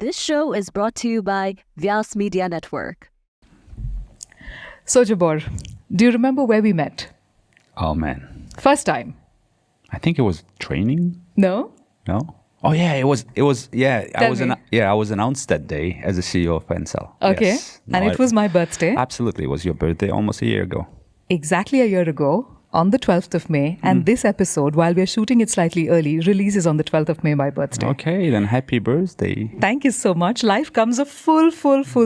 This show is brought to you by Vyas Media Network. So, Jabbor, do you remember where we met? Oh, man. First time? I think it was training. No? No? Oh, yeah, it was. Yeah, Tell me. I was announced that day as the CEO of Ncell. Okay. Yes. No, And it was my birthday? Absolutely. It was your birthday almost a year ago. Exactly a year ago, on the 12th of May. And this episode, while we're shooting it slightly early, releases on the 12th of May, my birthday. Okay, then happy birthday. Thank you so much. Life comes a full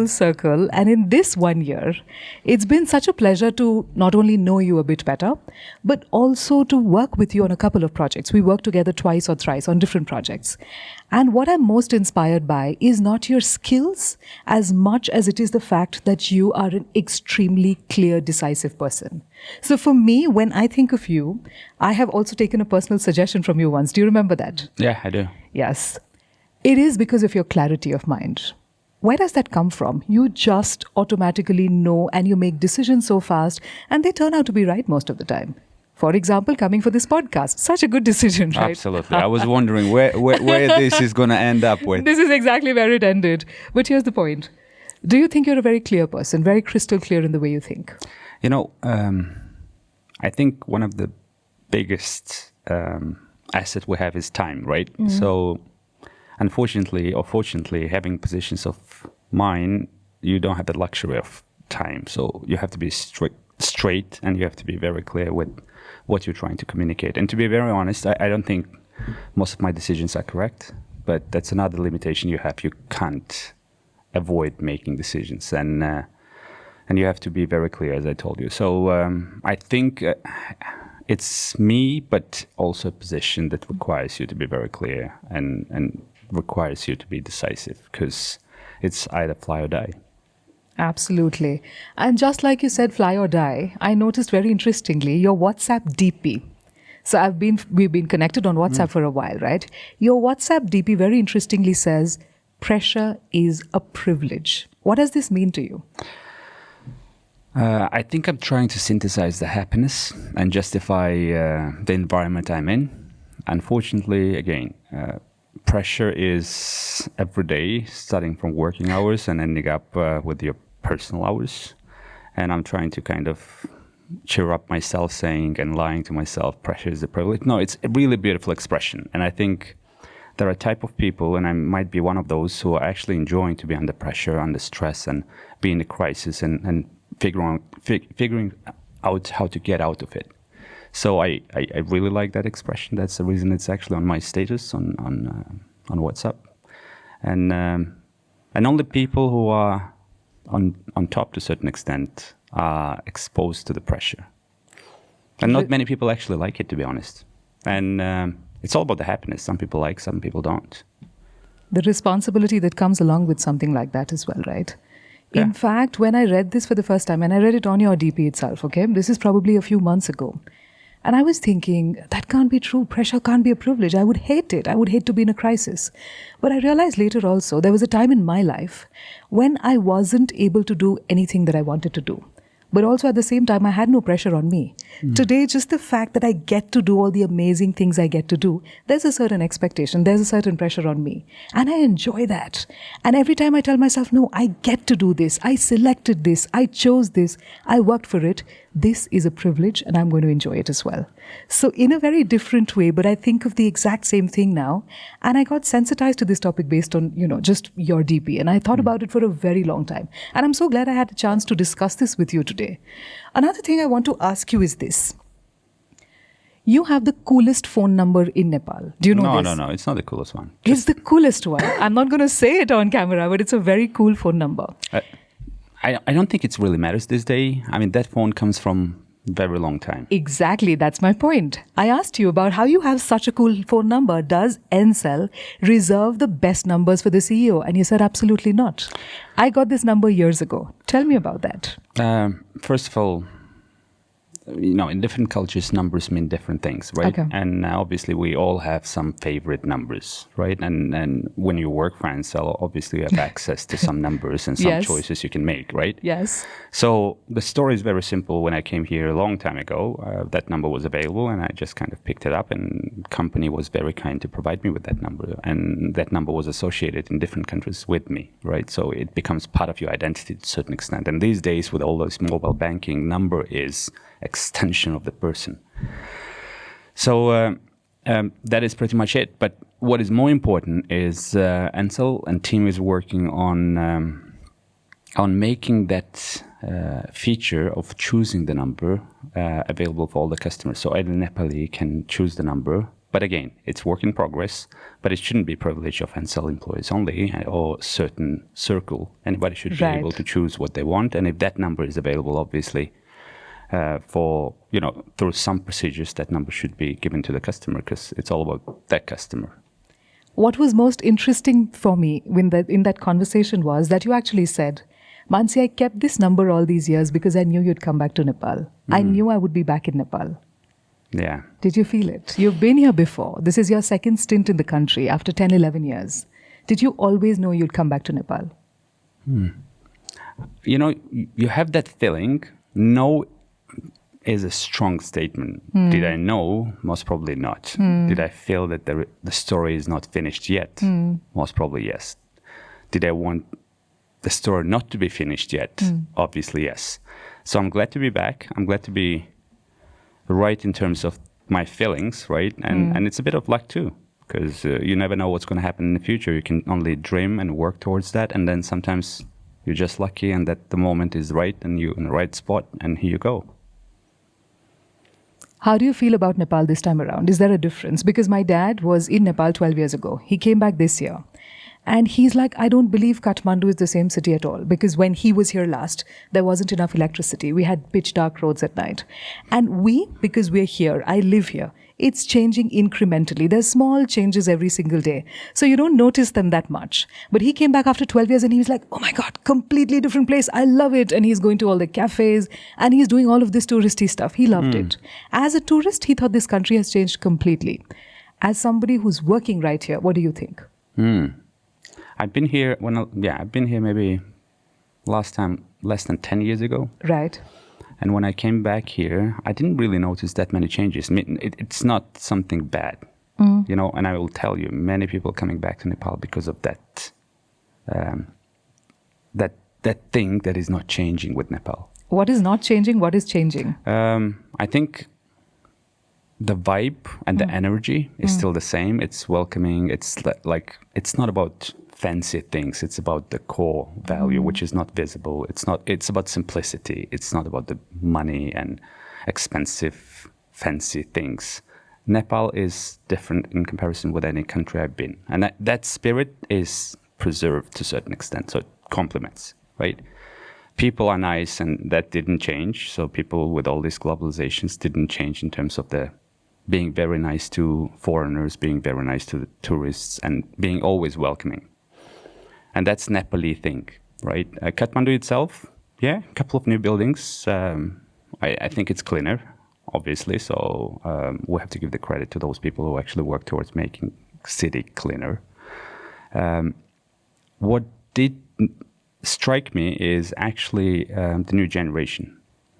circle. And in this 1 year, it's been such a pleasure to not only know you a bit better, but also to work with you on a couple of projects. We worked together twice or thrice on different projects. And what I'm most inspired by is not your skills as much as it is the fact that you are an extremely clear, decisive person. So for me, when I think of you, I have also taken a personal suggestion from you once. Do you remember that? Yeah, I do. Yes. It is because of your clarity of mind. Where does that come from? You just automatically know and you make decisions so fast and they turn out to be right most of the time. For example, coming for this podcast. Such a good decision, right? Absolutely. I was wondering where this is going to end up with. This is exactly where it ended. But here's the point. Do you think you're a very clear person, very crystal clear in the way you think? You know, I think one of the biggest asset we have is time, right? Mm-hmm. So unfortunately or fortunately, having positions of mine, you don't have the luxury of time. So you have to be straight and you have to be very clear with what you're trying to communicate. And to be very honest, I don't think most of my decisions are correct, but that's another limitation you have. You can't avoid making decisions and you have to be very clear, as I told you. So I think it's me, but also a position that requires you to be very clear and requires you to be decisive because it's either fly or die. Absolutely. And just like you said, fly or die, I noticed very interestingly your WhatsApp DP. So we've been connected on WhatsApp for a while, right? Your WhatsApp DP very interestingly says, pressure is a privilege. What does this mean to you? I think I'm trying to synthesize the happiness and justify the environment I'm in. Unfortunately, again, pressure is every day, starting from working hours and ending up with your personal hours. And I'm trying to kind of cheer up myself saying and lying to myself, pressure is a privilege. No, it's a really beautiful expression. And I think there are a type of people, and I might be one of those, who are actually enjoying to be under pressure, under stress, and be in a crisis and figuring out how to get out of it. So I really like that expression. That's the reason it's actually on my status on WhatsApp. And only people who are on top to a certain extent are exposed to the pressure. And not many people actually like it, to be honest. And it's all about the happiness. Some people like, some people don't. The responsibility that comes along with something like that as well, right? Yeah. In fact, when I read this for the first time, and I read it on your DP itself, okay? This is probably a few months ago. And I was thinking, that can't be true. Pressure can't be a privilege. I would hate it. I would hate to be in a crisis. But I realized later also, there was a time in my life when I wasn't able to do anything that I wanted to do. But also at the same time, I had no pressure on me. Today, just the fact that I get to do all the amazing things I get to do, there's a certain expectation, there's a certain pressure on me. And I enjoy that. And every time I tell myself, no, I get to do this. I selected this. I chose this. I worked for it. This is a privilege and I'm going to enjoy it as well. So in a very different way, but I think of the exact same thing now. And I got sensitized to this topic based on, just your DP. And I thought about it for a very long time. And I'm so glad I had a chance to discuss this with you today. Another thing I want to ask you is this. You have the coolest phone number in Nepal. Do you know this? No. It's not the coolest one. It's the coolest one. I'm not going to say it on camera, but it's a very cool phone number. I don't think it really matters this day. I mean, that phone comes from a very long time. Exactly. That's my point. I asked you about how you have such a cool phone number. Does Ncell reserve the best numbers for the CEO? And you said absolutely not. I got this number years ago. Tell me about that. First of all, in different cultures, numbers mean different things, right? Okay. And obviously, we all have some favorite numbers, right? And when you work for Ncell, obviously, you have access to some numbers and some Yes. choices you can make, right? Yes. So the story is very simple. When I came here a long time ago, that number was available, and I just kind of picked it up, and company was very kind to provide me with that number, and that number was associated in different countries with me, right? So it becomes part of your identity to a certain extent. And these days, with all those mobile banking, number is extension of the person. So that is pretty much it. But what is more important is Ncell and team is working on making that feature of choosing the number available for all the customers. So any Nepali can choose the number. But again, it's work in progress, but it shouldn't be privilege of Ncell employees only or certain circle. Anybody should be able to choose what they want. And if that number is available, obviously, through some procedures, that number should be given to the customer because it's all about that customer. What was most interesting for me in that conversation was that you actually said, Mannsi, I kept this number all these years because I knew you'd come back to Nepal. I knew I would be back in Nepal. Yeah. Did you feel it? You've been here before. This is your second stint in the country after 10, 11 years. Did you always know you'd come back to Nepal? You have that feeling. No is a strong statement. Did I know? Most probably not. Did I feel that the story is not finished yet? Most probably yes. Did I want the story not to be finished yet? Obviously yes. So I'm glad to be back. I'm glad to be right in terms of my feelings, right? And it's a bit of luck too, because you never know what's going to happen in the future. You can only dream and work towards that, and then sometimes you're just lucky and that the moment is right and you're in the right spot, and here you go. How do you feel about Nepal this time around? Is there a difference? Because my dad was in Nepal 12 years ago. He came back this year. And he's like, I don't believe Kathmandu is the same city at all. Because when he was here last, there wasn't enough electricity. We had pitch dark roads at night. And because we're here, I live here, it's changing incrementally. There's small changes every single day. So you don't notice them that much. But he came back after 12 years and he was like, oh my God, completely different place. I love it. And he's going to all the cafes and he's doing all of this touristy stuff. He loved it. As a tourist, he thought this country has changed completely. As somebody who's working right here, what do you think? I've been here I've been here maybe last time less than 10 years ago. Right. And when I came back here, I didn't really notice that many changes. I mean, it's not something bad, and I will tell you, many people coming back to Nepal because of that, that thing that is not changing with Nepal. What is not changing? What is changing? I think the vibe and the energy is still the same. It's welcoming. It's it's not about fancy things. It's about the core value, which is not visible. It's about simplicity. It's not about the money and expensive, fancy things. Nepal is different in comparison with any country I've been. And that spirit is preserved to a certain extent. So it complements, right? People are nice and that didn't change. So people with all these globalizations didn't change in terms of the being very nice to foreigners, being very nice to the tourists, and being always welcoming. And that's Nepali thing, right? Kathmandu itself, a couple of new buildings. I think it's cleaner, obviously. So we have to give the credit to those people who actually work towards making city cleaner. What did strike me is actually the new generation.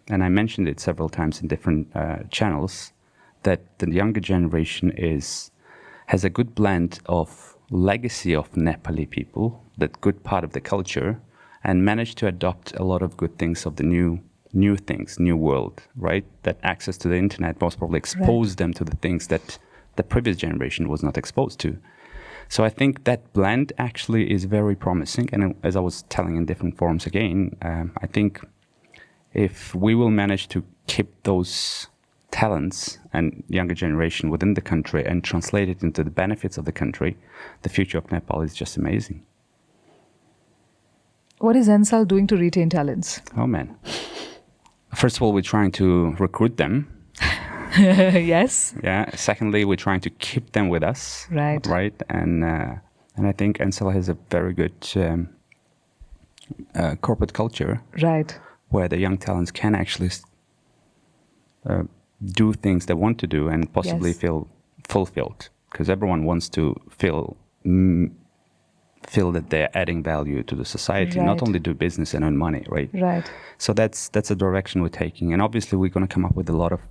And I mentioned it several times in different channels, that the younger generation has a good blend of legacy of Nepali people, that good part of the culture, and managed to adopt a lot of good things of the new things, new world, right? That access to the internet most probably exposed them to the things that the previous generation was not exposed to. So I think that blend actually is very promising. And as I was telling in different forums again, I think if we will manage to keep those talents and younger generation within the country and translate it into the benefits of the country, the future of Nepal is just amazing. What is Ncell doing to retain talents? Oh man. First of all, we're trying to recruit them. Yes. Yeah. Secondly, we're trying to keep them with us. Right. Right. And I think Ncell has a very good corporate culture. Right. Where the young talents can actually do things they want to do and possibly Yes. feel fulfilled, because everyone wants to feel that they're adding value to the society, not Right. only do business and earn money, right? Right. So that's the direction we're taking, and obviously we're going to come up with a lot of,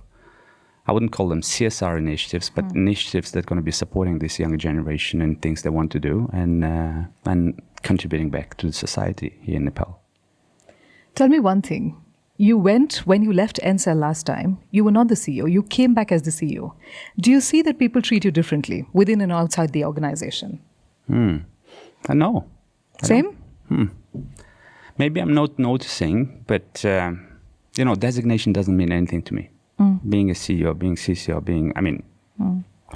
I wouldn't call them CSR initiatives, but initiatives that are going to be supporting this younger generation and things they want to do, and contributing back to the society here in Nepal. Tell me one thing. When you left Ncell last time, you were not the CEO. You came back as the CEO. Do you see that people treat you differently within and outside the organization? I know. Same? Maybe I'm not noticing, but designation doesn't mean anything to me. Being a CEO, being CCO,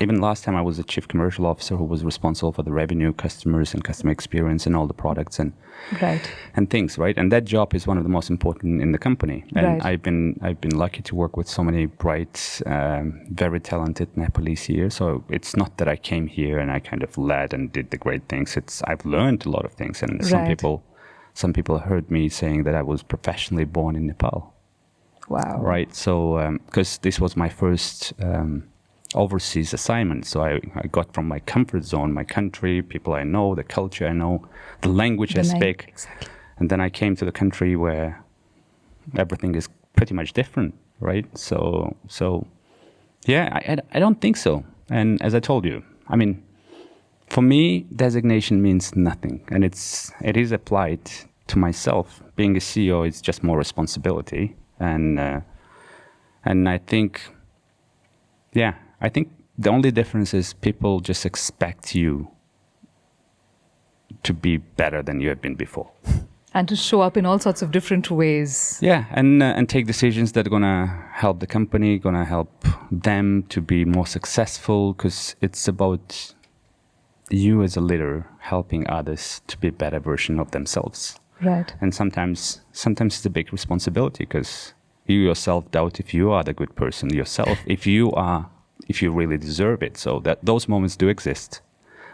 even last time I was a chief commercial officer who was responsible for the revenue, customers, and customer experience, and all the products and Right. and things, right? And that job is one of the most important in the company. And Right. I've been lucky to work with so many bright, very talented Nepalese here. So it's not that I came here and I kind of led and did the great things. I've learned a lot of things, and Right. some people heard me saying that I was professionally born in Nepal. Wow. Right. So, because this was my first overseas assignment. So I got from my comfort zone, my country, people I know, the culture I know, the language I speak. Exactly. And then I came to the country where everything is pretty much different. Right. So yeah, I don't think so. And as I told you, for me, designation means nothing. And it is applied to myself. Being a CEO is just more responsibility. And I think the only difference is people just expect you to be better than you have been before. And to show up in all sorts of different ways. Yeah, and take decisions that are gonna help the company, gonna help them to be more successful, because it's about you as a leader helping others to be a better version of themselves. Right. And sometimes it's a big responsibility, because you yourself doubt if you are the good person yourself, if you really deserve it. So that those moments do exist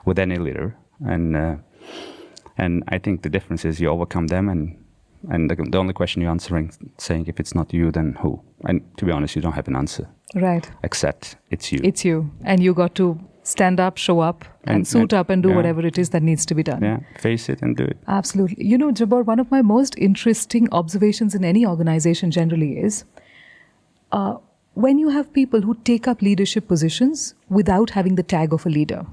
with any leader, and I think the difference is you overcome them, and the only question you're answering, saying if it's not you, then who? And to be honest, you don't have an answer, Right. except it's you. It's you. And you got to stand up, show up, and suit up and do yeah. whatever it is that needs to be done. Yeah, face it and do it. Absolutely. You know, Jabbor, one of my most interesting observations in any organization generally is when you have people who take up leadership positions without having the tag of a leader.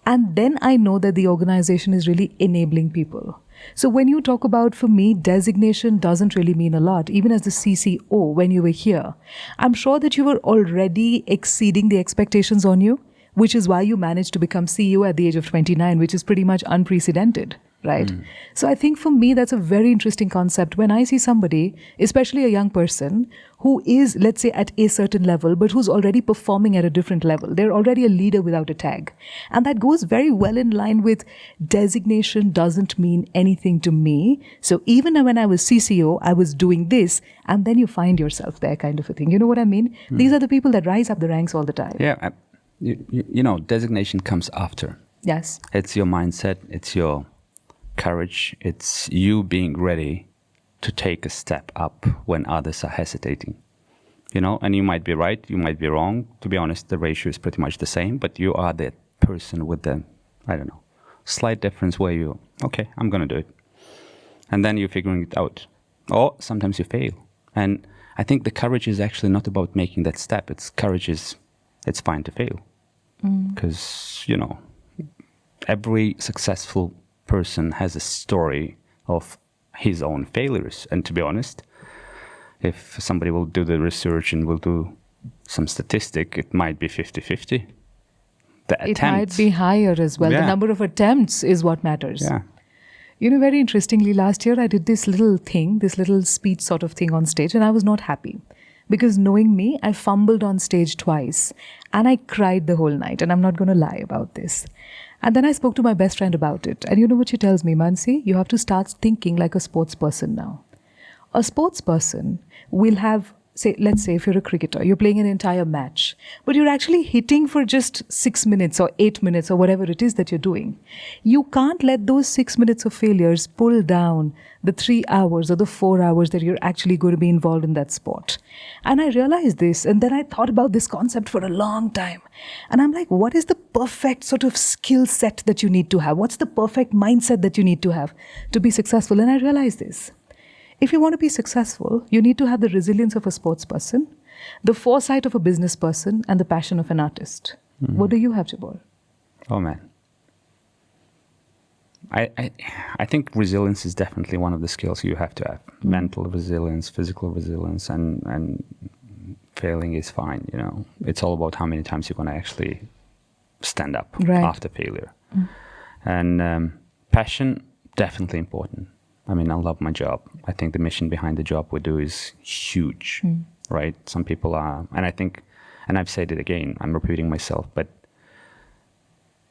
And then I know that the organization is really enabling people. So when you talk about, for me, designation doesn't really mean a lot. Even as the CCO, when you were here, I'm sure that you were already exceeding the expectations on you, which is why you managed to become CEO at the age of 29, which is pretty much unprecedented, right? So I think for me, that's a very interesting concept. When I see somebody, especially a young person, who is, let's say, at a certain level, but who's already performing at a different level. They're already a leader without a tag. And that goes very well in line with designation doesn't mean anything to me. So even when I was CCO, I was doing this, and then you find yourself there, kind of a thing. You know what I mean? These are the people that rise up the ranks all the time. Yeah, you know, designation comes after. Yes. It's your mindset, it's your courage, it's you being ready to take a step up when others are hesitating. You know, and you might be right, you might be wrong. To be honest, the ratio is pretty much the same, but you are that person with the, I don't know, slight difference where you, okay, I'm going to do it. And then you're figuring it out. Or sometimes you fail. And I think the courage is actually not about making that step. It's fine to fail. Because, you know, every successful person has a story of his own failures. And to be honest, if somebody will do the research and will do some statistic, it might be 50-50. It might be higher as well. Yeah. The number of attempts is what matters. Yeah. You know, very interestingly, last year I did this little speech sort of thing on stage, and I was not happy. Because knowing me, I fumbled on stage twice and I cried the whole night, and I'm not going to lie about this. And then I spoke to my best friend about it. And you know what she tells me, Mannsi? You have to start thinking like a sports person now. A sports person will have let's say if you're a cricketer, you're playing an entire match, but you're actually hitting for just 6 minutes or 8 minutes or whatever it is that you're doing. You can't let those 6 minutes of failures pull down the 3 hours or the 4 hours that you're actually going to be involved in that sport. And I realized this, and then I thought about this concept for a long time. And I'm like, what is the perfect sort of skill set that you need to have? What's the perfect mindset that you need to have to be successful? And I realized this. If you want to be successful, you need to have the resilience of a sports person, the foresight of a business person, and the passion of an artist. Mm-hmm. What do you have, Jabbor? Oh, man. I think resilience is definitely one of the skills you have to have. Mm-hmm. Mental resilience, physical resilience, and failing is fine, you know. It's all about how many times you're going to actually stand up after failure. Mm-hmm. And passion, definitely important. I mean, I love my job. I think the mission behind the job we do is huge, right? Some people are, and I think, and I've said it again, I'm repeating myself, but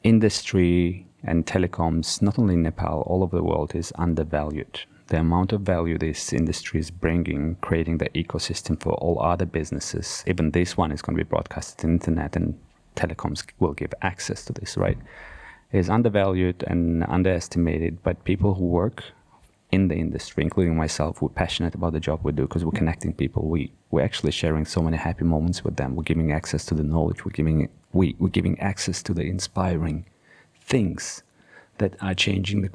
industry and telecoms, not only in Nepal, all over the world, is undervalued. The amount of value this industry is bringing, creating the ecosystem for all other businesses, even this one is going to be broadcasted on the internet, and telecoms will give access to this, right? Is undervalued and underestimated, but people who work in the industry, including myself, we're passionate about the job we do because we're connecting people. We're actually sharing so many happy moments with them. We're giving access to the knowledge. We're giving access to the inspiring things that are changing the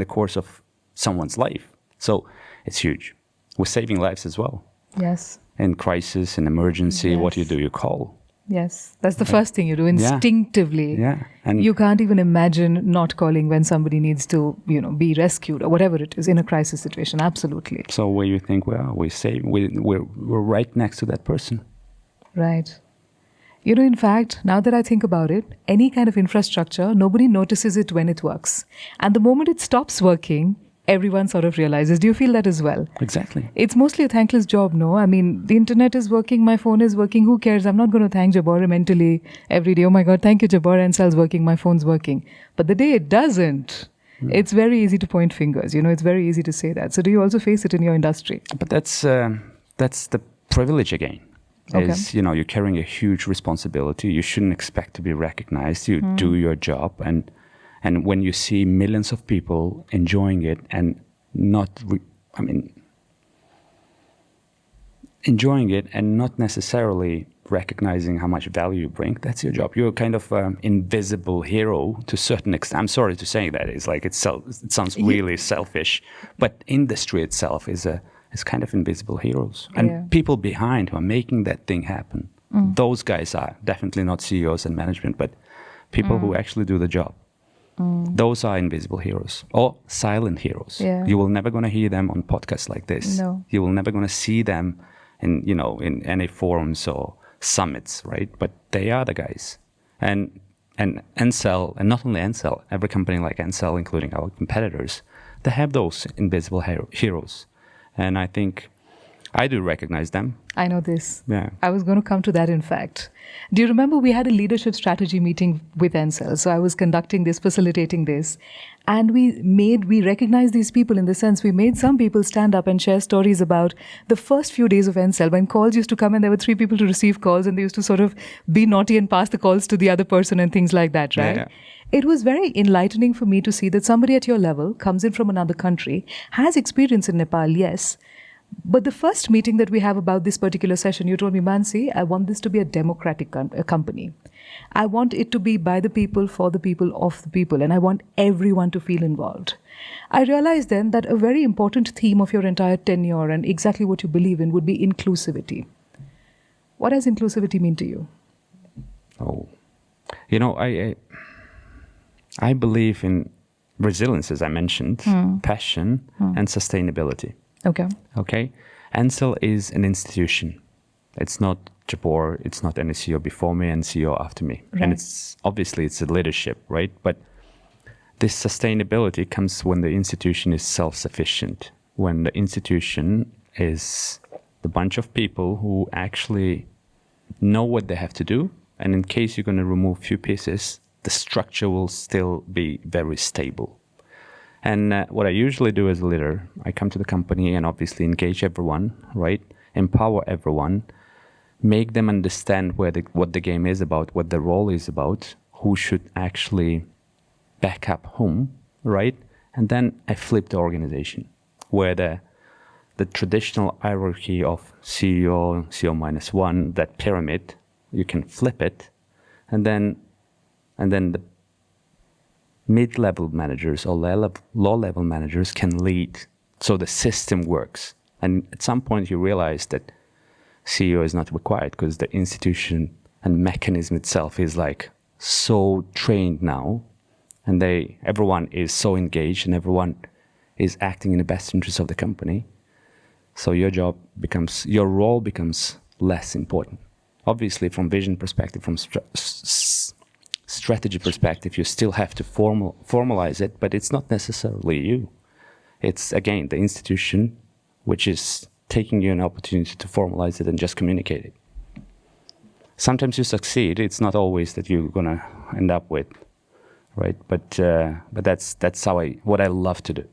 course of someone's life. So it's huge. We're saving lives as well. Yes. In crisis, in emergency, what do? You call. Yes, that's the first thing you do instinctively. Yeah. And you can't even imagine not calling when somebody needs to, be rescued or whatever it is in a crisis situation. Absolutely. So where you think, well, we're right next to that person. Right. In fact, now that I think about it, any kind of infrastructure, nobody notices it when it works. And the moment it stops working, everyone sort of realizes. Do you feel that as well? Exactly. It's mostly a thankless job, no? I mean, the internet is working, my phone is working, who cares? I'm not going to thank Jabbor mentally every day. Oh my God, thank you, Jabbor, Ncell's working, my phone's working. But the day it doesn't, it's very easy to point fingers, it's very easy to say that. So do you also face it in your industry? But that's the privilege again. Is, you're carrying a huge responsibility. You shouldn't expect to be recognized. You do your job, and when you see millions of people enjoying it and enjoying it and not necessarily recognizing how much value you bring, that's your job. You're kind of invisible hero to a certain extent. I'm sorry to say that. It's like it sounds really selfish, but industry itself is kind of invisible heroes. And people behind who are making that thing happen, those guys are definitely not CEOs and management, but people who actually do the job. Those are invisible heroes or silent heroes. Yeah. You will never going to hear them on podcasts like this. No. You will never going to see them in any forums or summits, right? But they are the guys. And Ncell, and not only Ncell, every company like Ncell, including our competitors, they have those invisible heroes. And I think I do recognize them. I know this. Yeah. I was going to come to that, in fact. Do you remember we had a leadership strategy meeting with Ncell? So I was conducting this, facilitating this. And we recognized these people in the sense we made some people stand up and share stories about the first few days of Ncell when calls used to come and there were 3 people to receive calls and they used to sort of be naughty and pass the calls to the other person and things like that, right? Yeah. It was very enlightening for me to see that somebody at your level comes in from another country, has experience in Nepal, yes. But the first meeting that we have about this particular session, you told me, Mannsi, I want this to be a democratic company. I want it to be by the people, for the people, of the people, and I want everyone to feel involved. I realized then that a very important theme of your entire tenure and exactly what you believe in would be inclusivity. What does inclusivity mean to you? Oh, I believe in resilience, as I mentioned, passion, and sustainability. Okay. Ncell is an institution. It's not Jabbor, it's not any CEO before me and CEO after me. Right. And it's a leadership, right? But this sustainability comes when the institution is self-sufficient, when the institution is the bunch of people who actually know what they have to do. And in case you're going to remove a few pieces, the structure will still be very stable. And what I usually do as a leader, I come to the company and obviously engage everyone, right? Empower everyone, make them understand what the game is about, what the role is about, who should actually back up whom, right? And then I flip the organization, where the traditional hierarchy of CEO, CEO minus one, that pyramid, you can flip it, and then the mid-level managers or low-level managers can lead, so the system works. And at some point you realize that CEO is not required because the institution and mechanism itself is like so trained now, and everyone is so engaged and everyone is acting in the best interest of the company. So your role becomes less important. Obviously, from vision perspective, from strategy perspective, you still have to formalize it, but it's not necessarily you. It's, again, the institution which is taking you an opportunity to formalize it and just communicate it. Sometimes you succeed. It's not always that you're going to end up with, right? But that's what I love to do.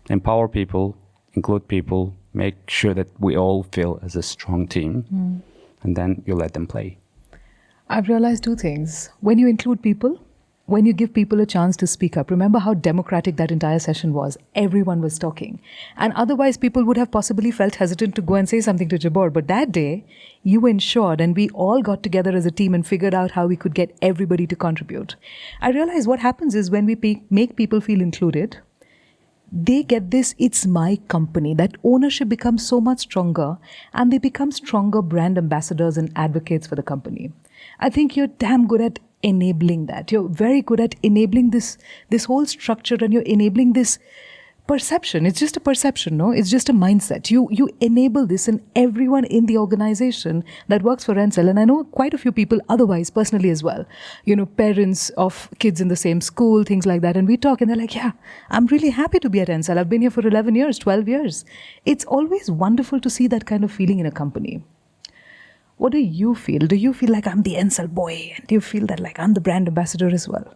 Empower people, include people, make sure that we all feel as a strong team, and then you let them play. I've realized two things. When you include people, when you give people a chance to speak up, remember how democratic that entire session was. Everyone was talking. And otherwise, people would have possibly felt hesitant to go and say something to Jabbor. But that day, you ensured, and we all got together as a team and figured out how we could get everybody to contribute. I realized what happens is when we make people feel included, they get this, it's my company. That ownership becomes so much stronger, and they become stronger brand ambassadors and advocates for the company. I think you're damn good at enabling that. You're very good at enabling this whole structure, and you're enabling this perception. It's just a perception, no? It's just a mindset. You enable this in everyone in the organization that works for Ncell. And I know quite a few people otherwise, personally as well. You know, parents of kids in the same school, things like that. And we talk and they're like, yeah, I'm really happy to be at Ncell. I've been here for 11 years, 12 years. It's always wonderful to see that kind of feeling in a company. What do you feel? Do you feel like I'm the Ncell boy? And do you feel that like I'm the brand ambassador as well?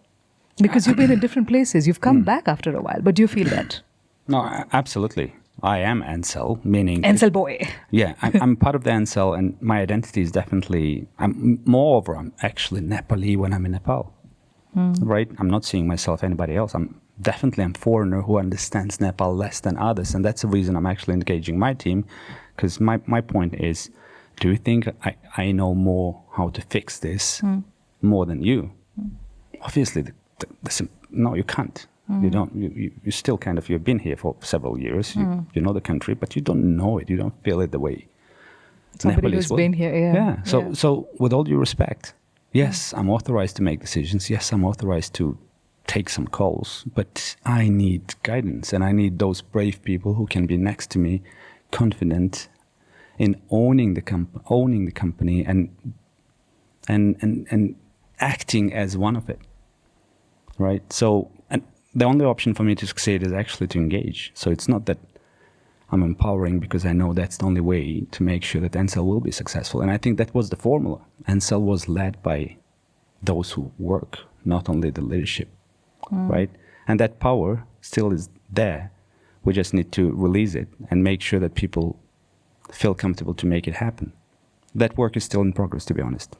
Because you've been in different places. You've come back after a while. But do you feel that? No, absolutely. I am Ncell, meaning... Ncell boy. Yeah, I'm part of the Ncell, and my identity is definitely... I'm actually Nepali when I'm in Nepal, right? I'm not seeing myself anybody else. I'm a foreigner who understands Nepal less than others, and that's the reason I'm actually engaging my team, because my point is, do you think I know more how to fix this more than you? Obviously, no, you can't. You don't. You still kind of. You've been here for several years. You know the country, but you don't know it. You don't feel it the way somebody who's been here. Yeah. So with all due respect, yes, I'm authorized to make decisions. Yes, I'm authorized to take some calls. But I need guidance, and I need those brave people who can be next to me, confident in owning the company and acting as one of it. Right. So. The only option for me to succeed is actually to engage. So it's not that I'm empowering because I know that's the only way to make sure that Ncell will be successful. And I think that was the formula. Ncell was led by those who work, not only the leadership, right? And that power still is there. We just need to release it and make sure that people feel comfortable to make it happen. That work is still in progress, to be honest.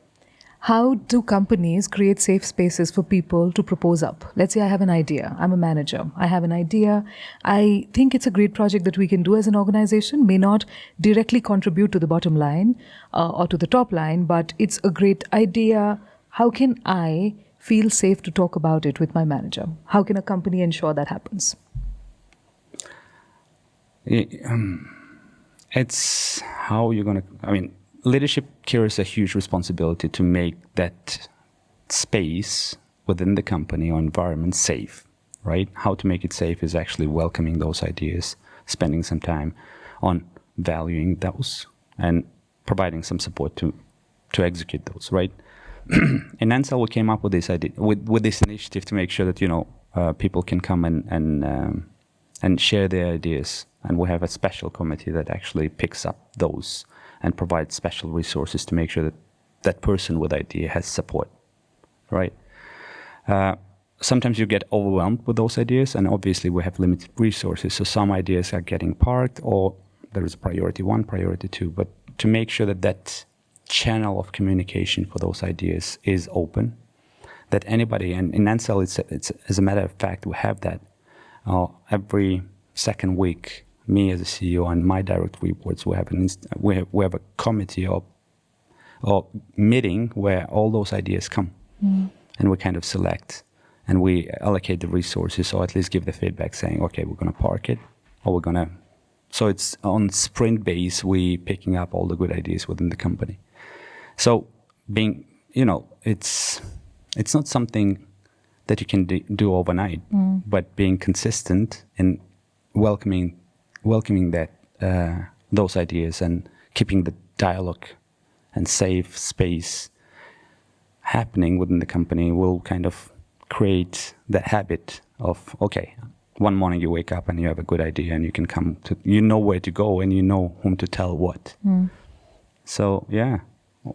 How do companies create safe spaces for people to propose up? Let's say I have an idea. I'm a manager. I have an idea. I think it's a great project that we can do as an organization. May not directly contribute to the bottom line or to the top line, but it's a great idea. How can I feel safe to talk about it with my manager? How can a company ensure that happens? It's how you're going to... leadership carries a huge responsibility to make that space within the company or environment safe, right? How to make it safe is actually welcoming those ideas, spending some time on valuing those and providing some support to execute those, right? In Ncell, we came up with this idea, with this initiative to make sure that, people can come and share their ideas. And we have a special committee that actually picks up those and provide special resources to make sure that that person with idea has support, right? sometimes you get overwhelmed with those ideas, and obviously we have limited resources. So some ideas are getting parked, or there is priority 1, priority 2. But to make sure that that channel of communication for those ideas is open, that anybody, and in Ncell, it's as a matter of fact, we have that every second week. Me as a CEO and my direct reports, we have a committee or meeting where all those ideas come, and we kind of select and we allocate the resources, or at least give the feedback saying, okay, we're going to park it, or we're going to. So it's on sprint base, we picking up all the good ideas within the company. So being, it's not something that you can do overnight, but being consistent in welcoming that those ideas and keeping the dialogue and safe space happening within the company will kind of create that habit of, okay, one morning you wake up and you have a good idea and you can come to, where to go and you know whom to tell what. So yeah,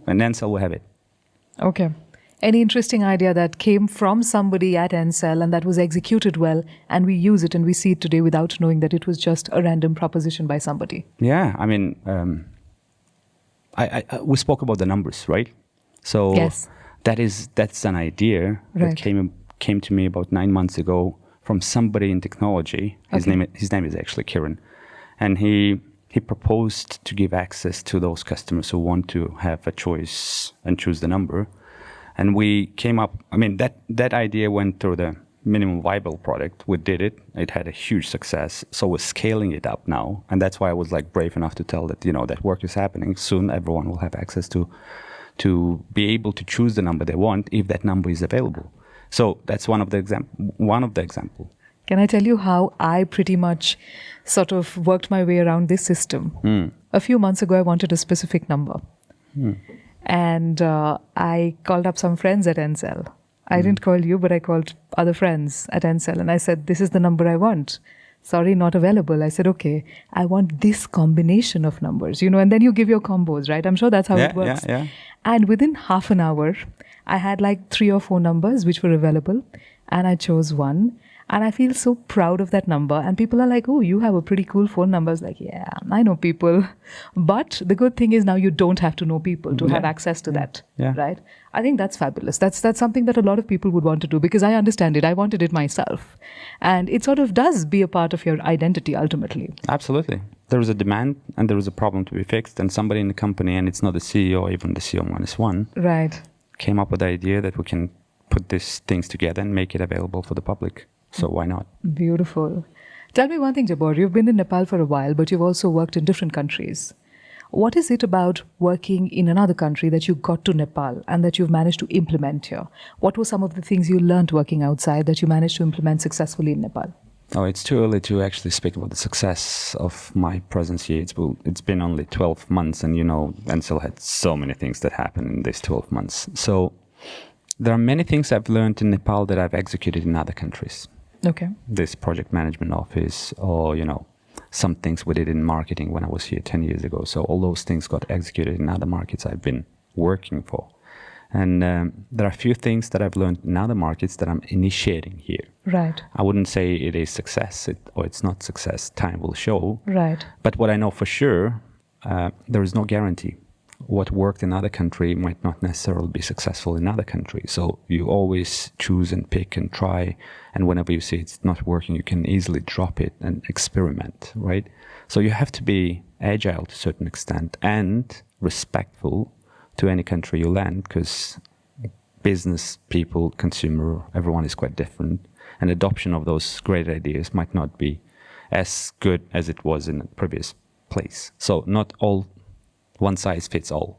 and Ncell will have it. Okay. Any interesting idea that came from somebody at Ncell and that was executed well, and we use it and we see it today without knowing that it was just a random proposition by somebody? Yeah, I mean, we spoke about the numbers, right? So yes. That's an idea that came to me about 9 months ago from somebody in technology. His name is actually Kiran, and he proposed to give access to those customers who want to have a choice and choose the number. And we came up, I mean, that idea went through the minimum viable product. We did it. It had a huge success. So we're scaling it up now. And that's why I was like brave enough to tell that, that work is happening. Soon everyone will have access to be able to choose the number they want if that number is available. So that's one of the example. Can I tell you how I pretty much sort of worked my way around this system? A few months ago, I wanted a specific number. And I called up some friends at Ncell. I didn't call you, but I called other friends at Ncell. And I said, this is the number I want. Sorry, not available. I said, okay, I want this combination of numbers, and then you give your combos, right? I'm sure that's how it works. Yeah. And within half an hour, I had like 3 or 4 numbers which were available. And I chose one. And I feel so proud of that number. And people are like, oh, you have a pretty cool phone number. I was like, yeah, I know people. But the good thing is now you don't have to know people to have access to that, right? I think that's fabulous. That's something that a lot of people would want to do, because I understand it. I wanted it myself. And it sort of does be a part of your identity ultimately. Absolutely. There is a demand and there is a problem to be fixed. And somebody in the company, and it's not the CEO, even the CEO -1, right, came up with the idea that we can put these things together and make it available for the public. So why not? Beautiful. Tell me one thing, Jabbor. You've been in Nepal for a while, but you've also worked in different countries. What is it about working in another country that you got to Nepal and that you've managed to implement here? What were some of the things you learned working outside that you managed to implement successfully in Nepal? Oh, it's too early to actually speak about the success of my presence here. It's been only 12 months, and Ncell had so many things that happened in these 12 months. So there are many things I've learned in Nepal that I've executed in other countries. Okay. This project management office, or, some things we did in marketing when I was here 10 years ago. So all those things got executed in other markets I've been working for. And there are a few things that I've learned in other markets that I'm initiating here. Right. I wouldn't say it is success or it's not success. Time will show. Right. But what I know for sure, there is no guarantee. What worked in another country might not necessarily be successful in another country. So you always choose and pick and try. And whenever you see it's not working, you can easily drop it and experiment, right? So you have to be agile to a certain extent and respectful to any country you land, because business, people, consumer, everyone is quite different. And adoption of those great ideas might not be as good as it was in a previous place. So not all one size fits all.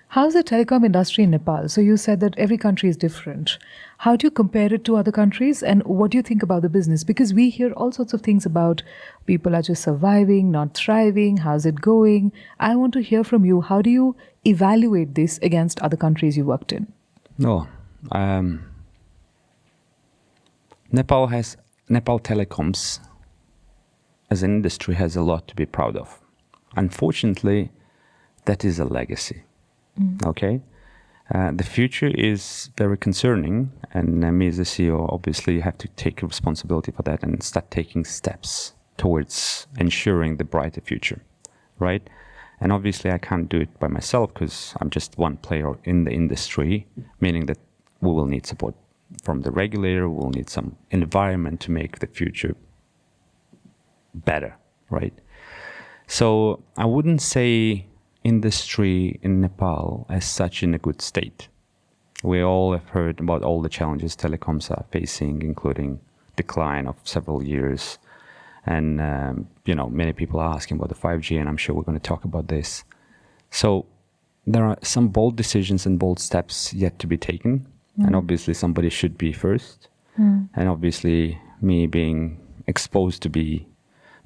How's the telecom industry in Nepal? So you said that every country is different. How do you compare it to other countries? And what do you think about the business? Because we hear all sorts of things about people are just surviving, not thriving. How's it going? I want to hear from you. How do you evaluate this against other countries you worked in? Nepal telecoms as an industry has a lot to be proud of. Unfortunately, that is a legacy. Okay, The future is very concerning, and me as a CEO, obviously, have to take responsibility for that and start taking steps towards ensuring the brighter future, right? And obviously, I can't do it by myself because I'm just one player in the industry, meaning that we will need support from the regulator, we will need some environment to make the future better, right? So I wouldn't say industry in Nepal as such in a good state. We all have heard about all the challenges telecoms are facing, including decline of several years. And, many people are asking about the 5G, and I'm sure we're going to talk about this. So there are some bold decisions and bold steps yet to be taken. And obviously somebody should be first. And obviously me being exposed to be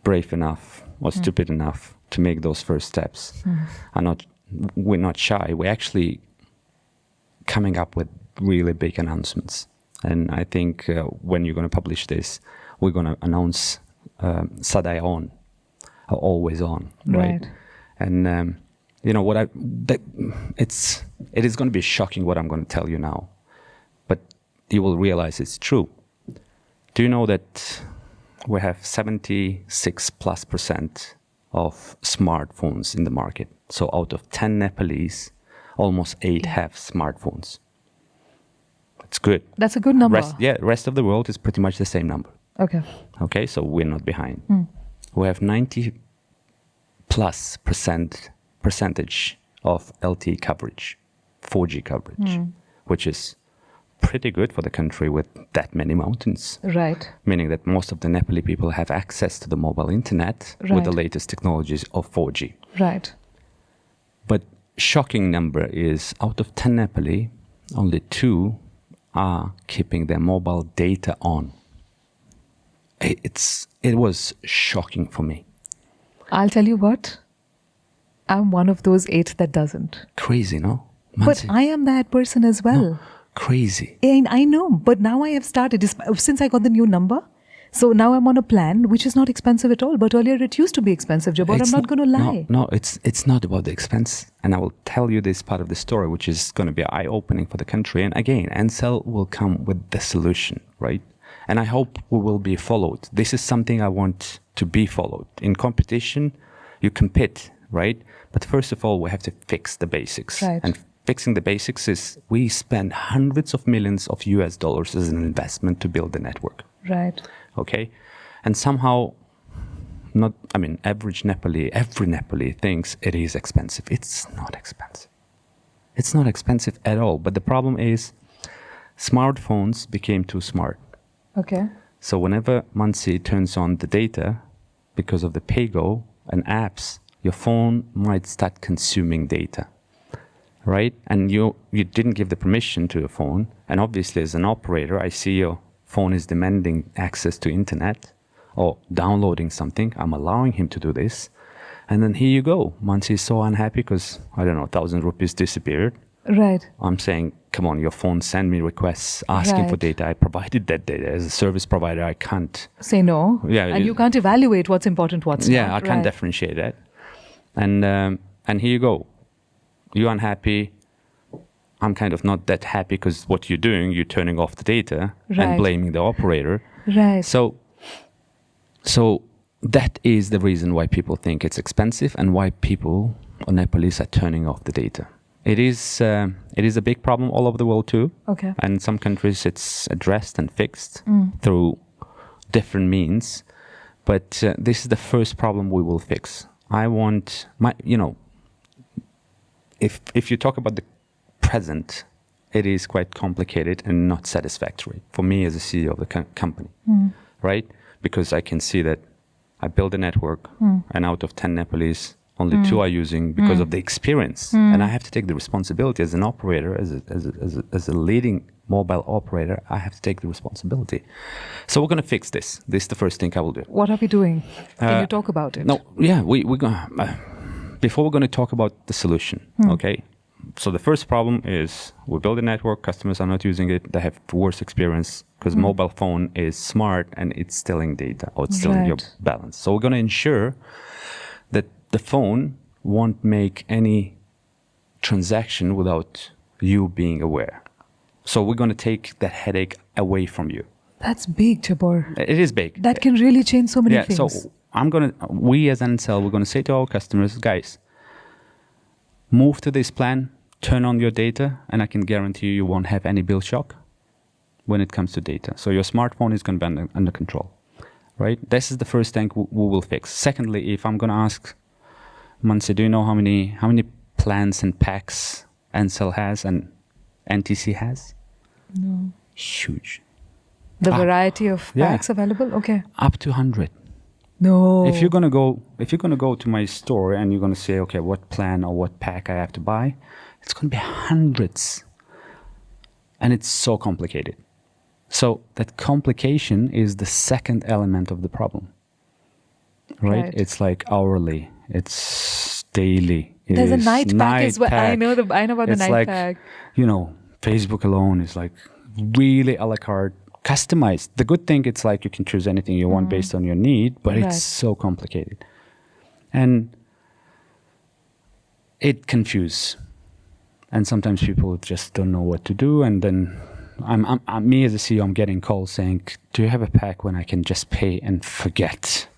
brave enough or stupid enough to make those first steps. We're not shy. We're actually coming up with really big announcements. And I think when you're going to publish this, we're going to announce Sadai on, always on, right? And it is going to be shocking what I'm going to tell you now, but you will realize it's true. Do you know that we have 76+% of smartphones in the market? So out of 10 Nepalese, almost 8 have smartphones. It's good. That's a good number. Rest of the world is pretty much the same number. Okay, so we're not behind. We have 90+% of LTE coverage, 4G coverage, which is pretty good for the country with that many mountains. Right. Meaning that most of the Nepali people have access to the mobile internet with the latest technologies of 4G. Right. But shocking number is out of 10 Nepali, only 2 are keeping their mobile data on. It was shocking for me. I'll tell you what, I'm one of those 8 that doesn't. Crazy, no? But I am that person as well. No, crazy. And I know, but now I have started, since I got the new number, so now I'm on a plan which is not expensive at all. But earlier it used to be expensive, Jabbor. I'm not going to lie. No, it's not about the expense. And I will tell you this part of the story, which is going to be eye-opening for the country. And again, Ncell will come with the solution, right? And I hope we will be followed. This is something I want to be followed. In competition, you compete, right? But first of all, we have to fix the basics. Right. And fixing the basics is we spend hundreds of millions of US dollars as an investment to build the network. Right. Okay? And somehow, every Nepali thinks it is expensive. It's not expensive. It's not expensive at all. But the problem is smartphones became too smart. Okay. So whenever Mannsi turns on the data, because of the pay-go and apps, your phone might start consuming data, right? And you didn't give the permission to your phone. And obviously, as an operator, I see your phone is demanding access to internet or downloading something. I'm allowing him to do this. And then here you go. Mannsi is so unhappy because, 1,000 rupees disappeared. Right. I'm saying, come on, your phone send me requests asking for data. I provided that data. As a service provider, I can't say no. Yeah, and you can't evaluate what's important, what's not. Yeah, I can't differentiate that. And here you go. You're unhappy. I'm kind of not that happy because what you're doing, you're turning off the data and blaming the operator. Right. So that is the reason why people think it's expensive and why people or Nepalese are turning off the data. It is a big problem all over the world too. Okay. And in some countries it's addressed and fixed through different means. But this is the first problem we will fix. I want if you talk about the present, it is quite complicated and not satisfactory for me as a CEO of the company, right? Because I can see that I build a network and out of 10 Nepalese, only 2 are using because of the experience. And I have to take the responsibility as an operator, as a leading mobile operator, I have to take the responsibility. So we're going to fix this. This is the first thing I will do. What are we doing? Can you talk about it? No, yeah, we're going before we're going to talk about the solution, okay? So the first problem is we build a network, customers are not using it, they have worse experience because mobile phone is smart and it's stealing data or it's stealing your balance. So we're going to ensure that the phone won't make any transaction without you being aware. So we're going to take that headache away from you. That's big, Jabbor. It is big. That can really change so many things. So we as Ncell, we're going to say to our customers, guys, move to this plan, turn on your data, and I can guarantee you won't have any bill shock when it comes to data. So your smartphone is going to be under control, right? This is the first thing we will fix. Secondly, if I'm going to ask Mannsi, do you know how many plans and packs Ncell has and NTC has? No. Huge. The variety of packs available? Okay. Up to 100. No. If you're gonna go to my store and you're gonna say, okay, what plan or what pack I have to buy, it's gonna be hundreds. And it's so complicated. So that complication is the second element of the problem. Right? It's like hourly, it's daily. There's a night pack as well. I know about the night pack. You know, Facebook alone is like really a la carte, customized. The good thing, it's like you can choose anything you want based on your need, but it's so complicated. And it confuses. And sometimes people just don't know what to do. And then I'm me as a CEO, I'm getting calls saying, do you have a pack when I can just pay and forget?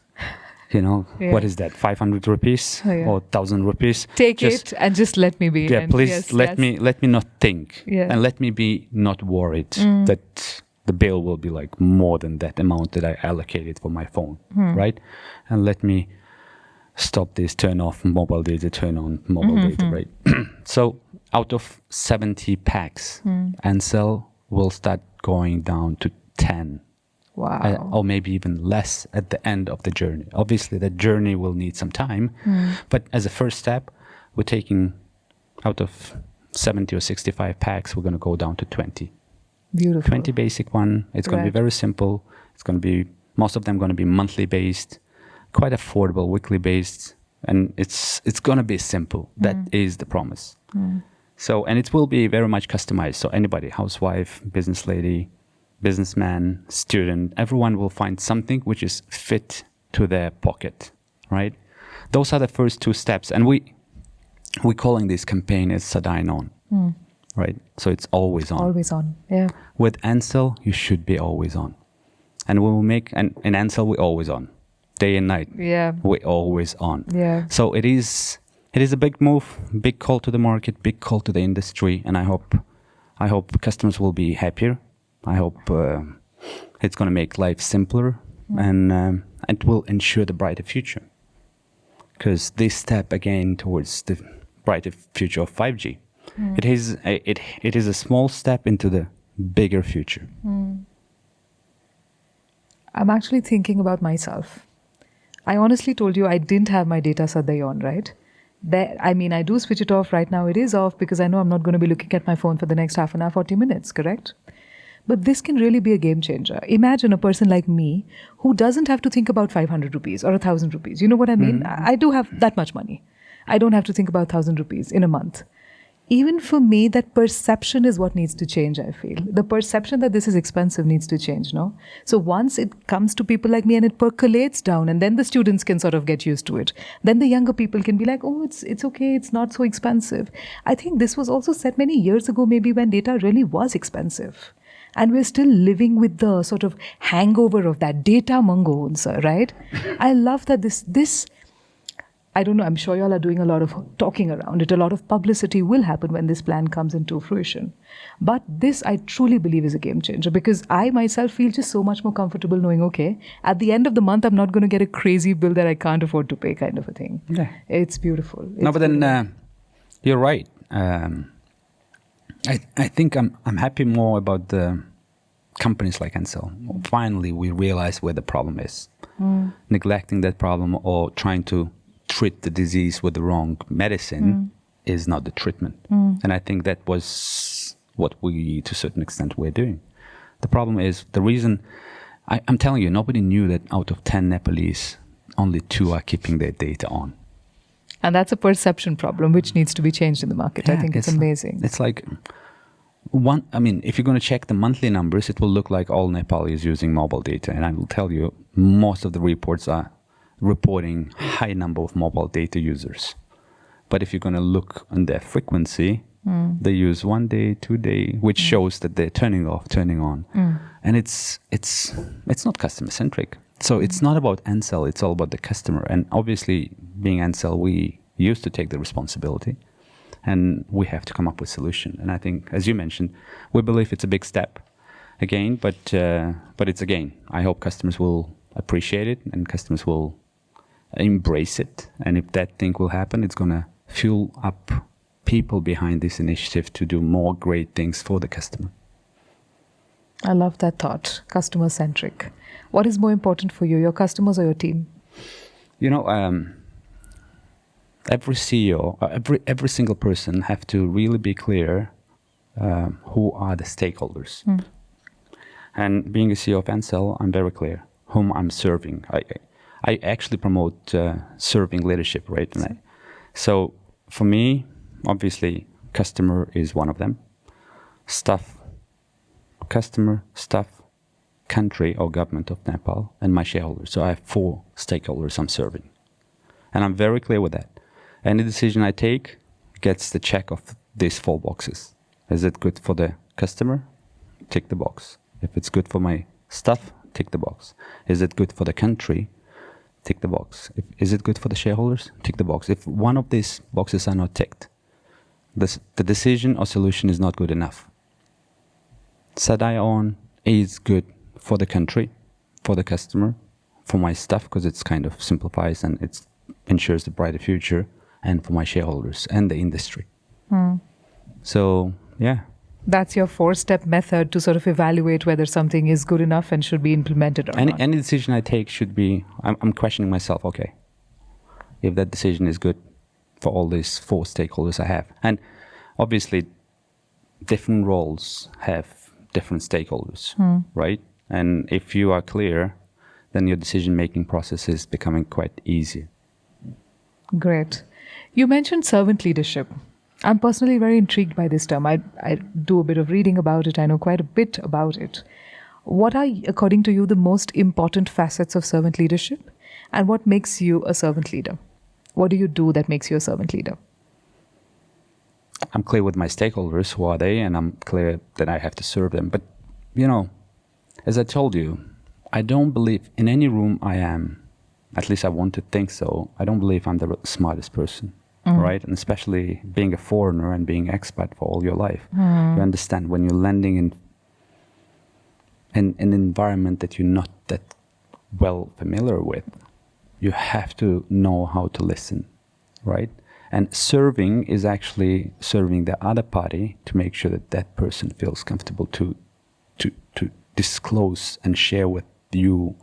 You know, what is that? 500 rupees or 1,000 rupees? Take it and just let me be. Yeah, please let me not think and let me be not worried that the bill will be like more than that amount that I allocated for my phone, right? And let me stop this, turn off mobile data, turn on mobile data, right? So out of 70 packs, Ncell will start going down to 10. Wow. Or maybe even less at the end of the journey. Obviously, that journey will need some time. But as a first step, we're taking out of 70 or 65 packs, we're going to go down to 20. Beautiful. 20 basic one. It's going to be very simple. It's going to be, most of them going to be monthly based, quite affordable, weekly based. And it's going to be simple. That is the promise. So, and it will be very much customized. So anybody, housewife, business lady, businessman, student, everyone will find something which is fit to their pocket, right? Those are the first two steps. And we're calling this campaign as Sadine On, right? So it's always on. Always on, yeah. With Ncell, you should be always on. And we will make, and in Ncell, we're always on. Day and night, we're always on. Yeah. So it is a big move, big call to the market, big call to the industry. And I hope customers will be happier. I hope it's going to make life simpler and it will ensure the brighter future. Because this step again towards the brighter future of 5G, it is a small step into the bigger future. I'm actually thinking about myself. I honestly told you I didn't have my data Sadai on, right? I do switch it off right now. It is off because I know I'm not going to be looking at my phone for the next half an hour, 40 minutes, correct? But this can really be a game changer. Imagine a person like me who doesn't have to think about 500 rupees or 1,000 rupees. You know what I mean? I do have that much money. I don't have to think about 1,000 rupees in a month. Even for me, that perception is what needs to change, I feel. The perception that this is expensive needs to change, no? So once it comes to people like me and it percolates down, and then the students can sort of get used to it, then the younger people can be like, oh, it's okay, it's not so expensive. I think this was also said many years ago, maybe when data really was expensive. And we're still living with the sort of hangover of that data mango, right? I love that this, I don't know, I'm sure y'all are doing a lot of talking around it. A lot of publicity will happen when this plan comes into fruition. But this, I truly believe, is a game changer because I myself feel just so much more comfortable knowing, okay, at the end of the month, I'm not going to get a crazy bill that I can't afford to pay kind of a thing. Yeah. It's beautiful. Then you're right. I think I'm happy more about the companies like Ncell. Finally, we realize where the problem is. Neglecting that problem or trying to treat the disease with the wrong medicine is not the treatment. And I think that was what we, to a certain extent, were doing. The problem is, the reason, I'm telling you, nobody knew that out of 10 Nepalese, only 2 are keeping their data on. And that's a perception problem, which needs to be changed in the market. I think it's amazing. It's like, if you're going to check the monthly numbers, it will look like all Nepal is using mobile data. And I will tell you, most of the reports are reporting high number of mobile data users. But if you're going to look on their frequency, They use 1 day, 2 day, which shows that they're turning off, turning on. And it's not customer centric. So it's not about Ncell, it's all about the customer. And obviously, being Ncell, we used to take the responsibility, and we have to come up with solution. And I think, as you mentioned, we believe it's a big step again, but it's a gain. I hope customers will appreciate it and customers will embrace it. And if that thing will happen, it's going to fuel up people behind this initiative to do more great things for the customer. I love that thought, customer-centric. What is more important for you, your customers or your team? You know, every CEO, every single person have to really be clear who are the stakeholders. And being a CEO of Ncell, I'm very clear whom I'm serving. I actually promote serving leadership, right? So for me, obviously, customer is one of them. Customer, staff, country or government of Nepal, and my shareholders. So I have 4 stakeholders I'm serving. And I'm very clear with that. Any decision I take gets the check of these 4 boxes. Is it good for the customer? Tick the box. If it's good for my staff, tick the box. Is it good for the country? Tick the box. Is it good for the shareholders? Tick the box. If one of these boxes are not ticked, the decision or solution is not good enough. SADI on is good for the country, for the customer, for my staff, because it's kind of simplifies and it ensures the brighter future, and for my shareholders and the industry. So, yeah. That's your 4-step method to sort of evaluate whether something is good enough and should be implemented or not. Any decision I take should be, I'm questioning myself, okay, if that decision is good for all these 4 stakeholders I have. And obviously, different roles have different stakeholders, right? And if you are clear, then your decision-making process is becoming quite easy. Great. You mentioned servant leadership. I'm personally very intrigued by this term. I do a bit of reading about it. I know quite a bit about it. What are, according to you, the most important facets of servant leadership? And what makes you a servant leader? What do you do that makes you a servant leader? I'm clear with my stakeholders, who are they, and I'm clear that I have to serve them. But, you know, as I told you, I don't believe in any room I am, at least I want to think so, I don't believe I'm the smartest person, right? And especially being a foreigner and being expat for all your life. You understand when you're landing in an environment that you're not that well familiar with, you have to know how to listen, right? And serving is actually serving the other party to make sure that that person feels comfortable to disclose and share with you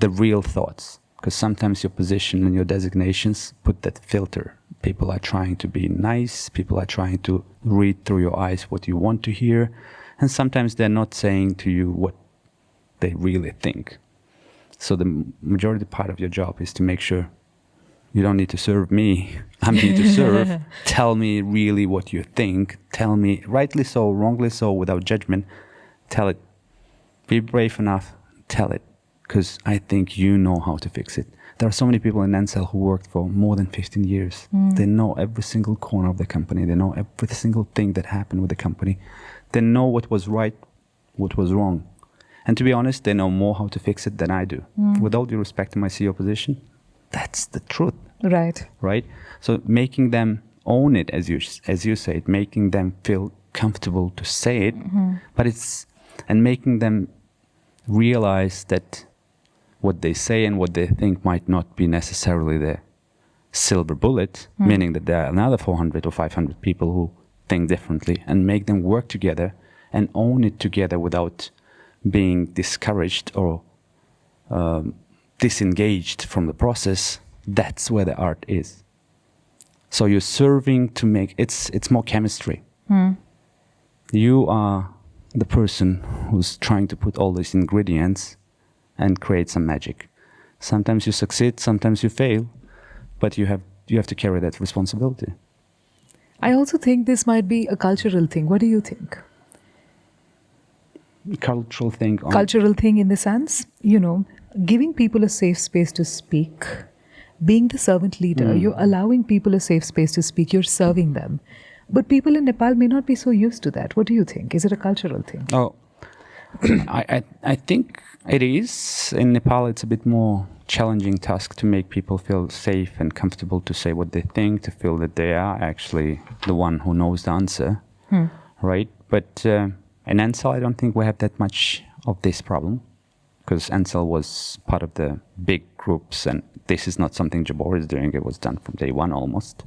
the real thoughts. Because sometimes your position and your designations put that filter. People are trying to be nice. People are trying to read through your eyes what you want to hear. And sometimes they're not saying to you what they really think. So the majority part of your job is to make sure you don't need to serve me. I'm here to serve. Tell me really what you think. Tell me rightly so, wrongly so, without judgment. Tell it. Be brave enough. Tell it. Because I think you know how to fix it. There are so many people in Ncell who worked for more than 15 years. They know every single corner of the company. They know every single thing that happened with the company. They know what was right, what was wrong. And to be honest, they know more how to fix it than I do. With all due respect to my CEO position, that's the truth. Right. Right? So making them own it, as you say it, making them feel comfortable to say it, and making them realize that what they say and what they think might not be necessarily the silver bullet, meaning that there are another 400 or 500 people who think differently, and make them work together and own it together without being discouraged or disengaged from the process. That's where the art is. So you're serving to make, it's more chemistry. You are the person who's trying to put all these ingredients and create some magic. Sometimes you succeed, sometimes you fail, but you have to carry that responsibility. I also think this might be a cultural thing. What do you think? Cultural thing? Cultural thing in the sense, giving people a safe space to speak. Being the servant leader, you're allowing people a safe space to speak. You're serving them. But people in Nepal may not be so used to that. What do you think? Is it a cultural thing? Oh, I think it is. In Nepal, it's a bit more challenging task to make people feel safe and comfortable to say what they think, to feel that they are actually the one who knows the answer, right? But in Ncell, I don't think we have that much of this problem, because Ncell was part of the big groups, and this is not something Jabbor is doing. It was done from day one almost,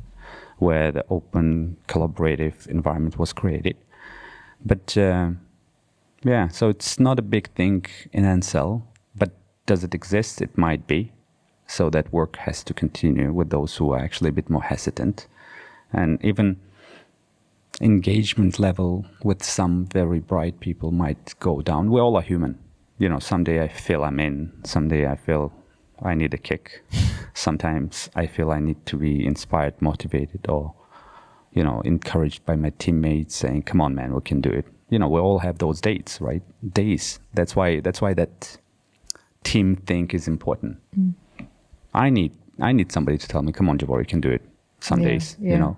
where the open, collaborative environment was created. But yeah, so it's not a big thing in Ncell, but does it exist? It might be. So that work has to continue with those who are actually a bit more hesitant. And even engagement level with some very bright people might go down. We all are human. You know, someday I feel I'm in, someday I feel I need a kick. Sometimes I feel I need to be inspired, motivated, or, you know, encouraged by my teammates saying, come on, man, we can do it. You know, we all have those days, right? Days. That's why that team thing is important. I need somebody to tell me, come on, Jabbor, you can do it. Some days, you know.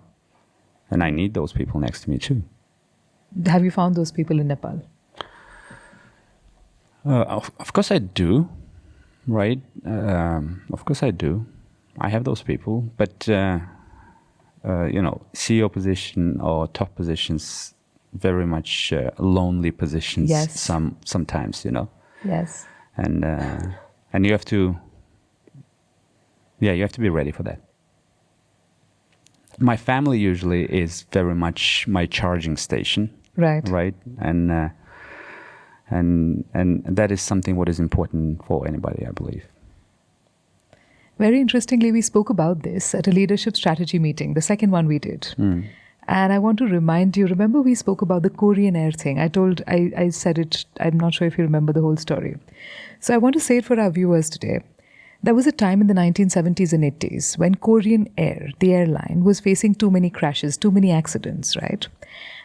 And I need those people next to me too. Have you found those people in Nepal? Of course I do, right? Of course I do. I have those people, but you know, CEO position or top positions, very much lonely positions. Yes. Sometimes, you know. Yes. And you have to, you have to be ready for that. My family usually is very much my charging station. Right. Right. And that is something what is important for anybody, I believe. Very interestingly, we spoke about this at a leadership strategy meeting, the second one we did. And I want to remind you, remember we spoke about the Korean Air thing. I said it, I'm not sure if you remember the whole story. So I want to say it for our viewers today. There was a time in the 1970s and 80s when Korean Air, the airline, was facing too many crashes, too many accidents, right?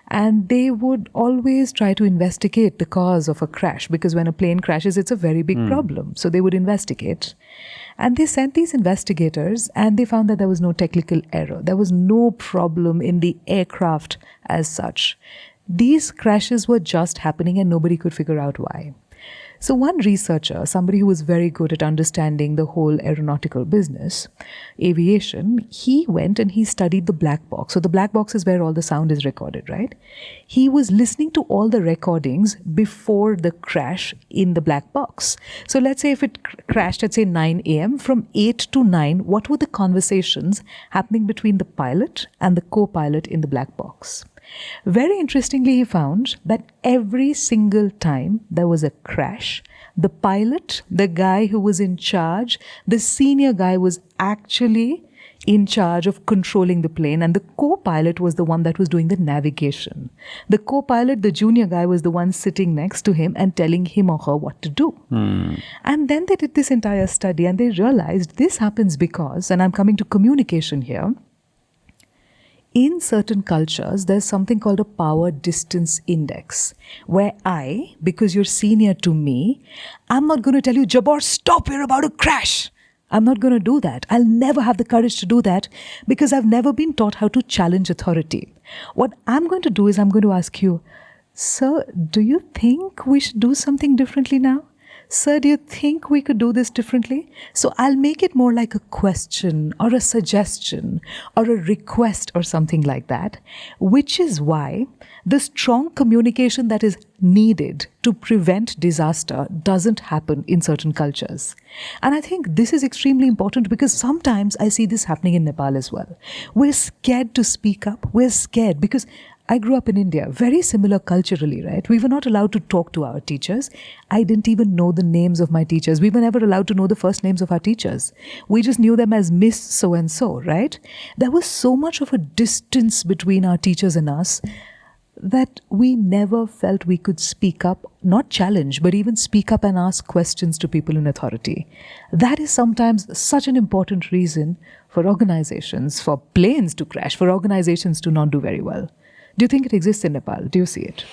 And they would always try to investigate the cause of a crash, because when a plane crashes, it's a very big problem. So they would investigate. And they sent these investigators, and they found that there was no technical error. There was no problem in the aircraft as such. These crashes were just happening and nobody could figure out why. So one researcher, somebody who was very good at understanding the whole aeronautical business, aviation, he went and he studied the black box. So the black box is where all the sound is recorded, right? He was listening to all the recordings before the crash in the black box. So let's say if it crashed at say 9 a.m., from 8 to 9, what were the conversations happening between the pilot and the co-pilot in the black box? Very interestingly, he found that every single time there was a crash, the pilot, the guy who was in charge, the senior guy was actually in charge of controlling the plane, and the co-pilot was the one that was doing the navigation. The co-pilot, the junior guy, was the one sitting next to him and telling him or her what to do. And then they did this entire study and they realized this happens because, and I'm coming to communication here, in certain cultures, there's something called a power distance index, where I, because you're senior to me, I'm not going to tell you, Jabbor, stop, we're about to crash. I'm not going to do that. I'll never have the courage to do that because I've never been taught how to challenge authority. What I'm going to do is I'm going to ask you, sir, do you think we should do something differently now? Sir, do you think we could do this differently? So I'll make it more like a question or a suggestion or a request or something like that, which is why the strong communication that is needed to prevent disaster doesn't happen in certain cultures. And I think this is extremely important because sometimes I see this happening in Nepal as well. We're scared to speak up. We're scared because I grew up in India, very similar culturally, right? We were not allowed to talk to our teachers. I didn't even know the names of my teachers. We were never allowed to know the first names of our teachers. We just knew them as Miss So-and-so, right? There was so much of a distance between our teachers and us that we never felt we could speak up, not challenge, but even speak up and ask questions to people in authority. That is sometimes such an important reason for organizations, for planes to crash, for organizations to not do very well. Do you think it exists in Nepal? Do you see it?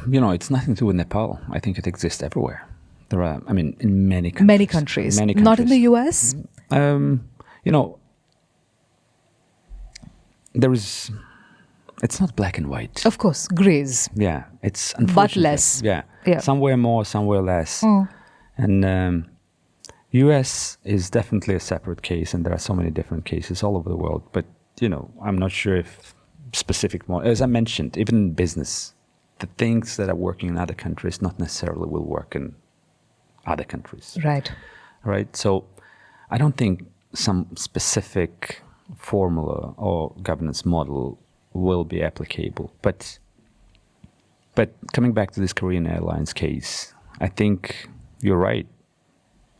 You know, it's nothing to do with Nepal. I think it exists everywhere. There are, I mean, in many countries. Many countries. Not in the US? You know, there is it's not black and white. Of course, grays. Yeah, it's But unfortunate. less. Yeah. Yeah. Somewhere more, somewhere less. And US is definitely a separate case, and there are so many different cases all over the world. But, I'm not sure if specific more, as I mentioned, even in business, the things that are working in other countries not necessarily will work in other countries. Right. Right? So I don't think some specific formula or governance model will be applicable. But coming back to this Korean Airlines case, I think you're right.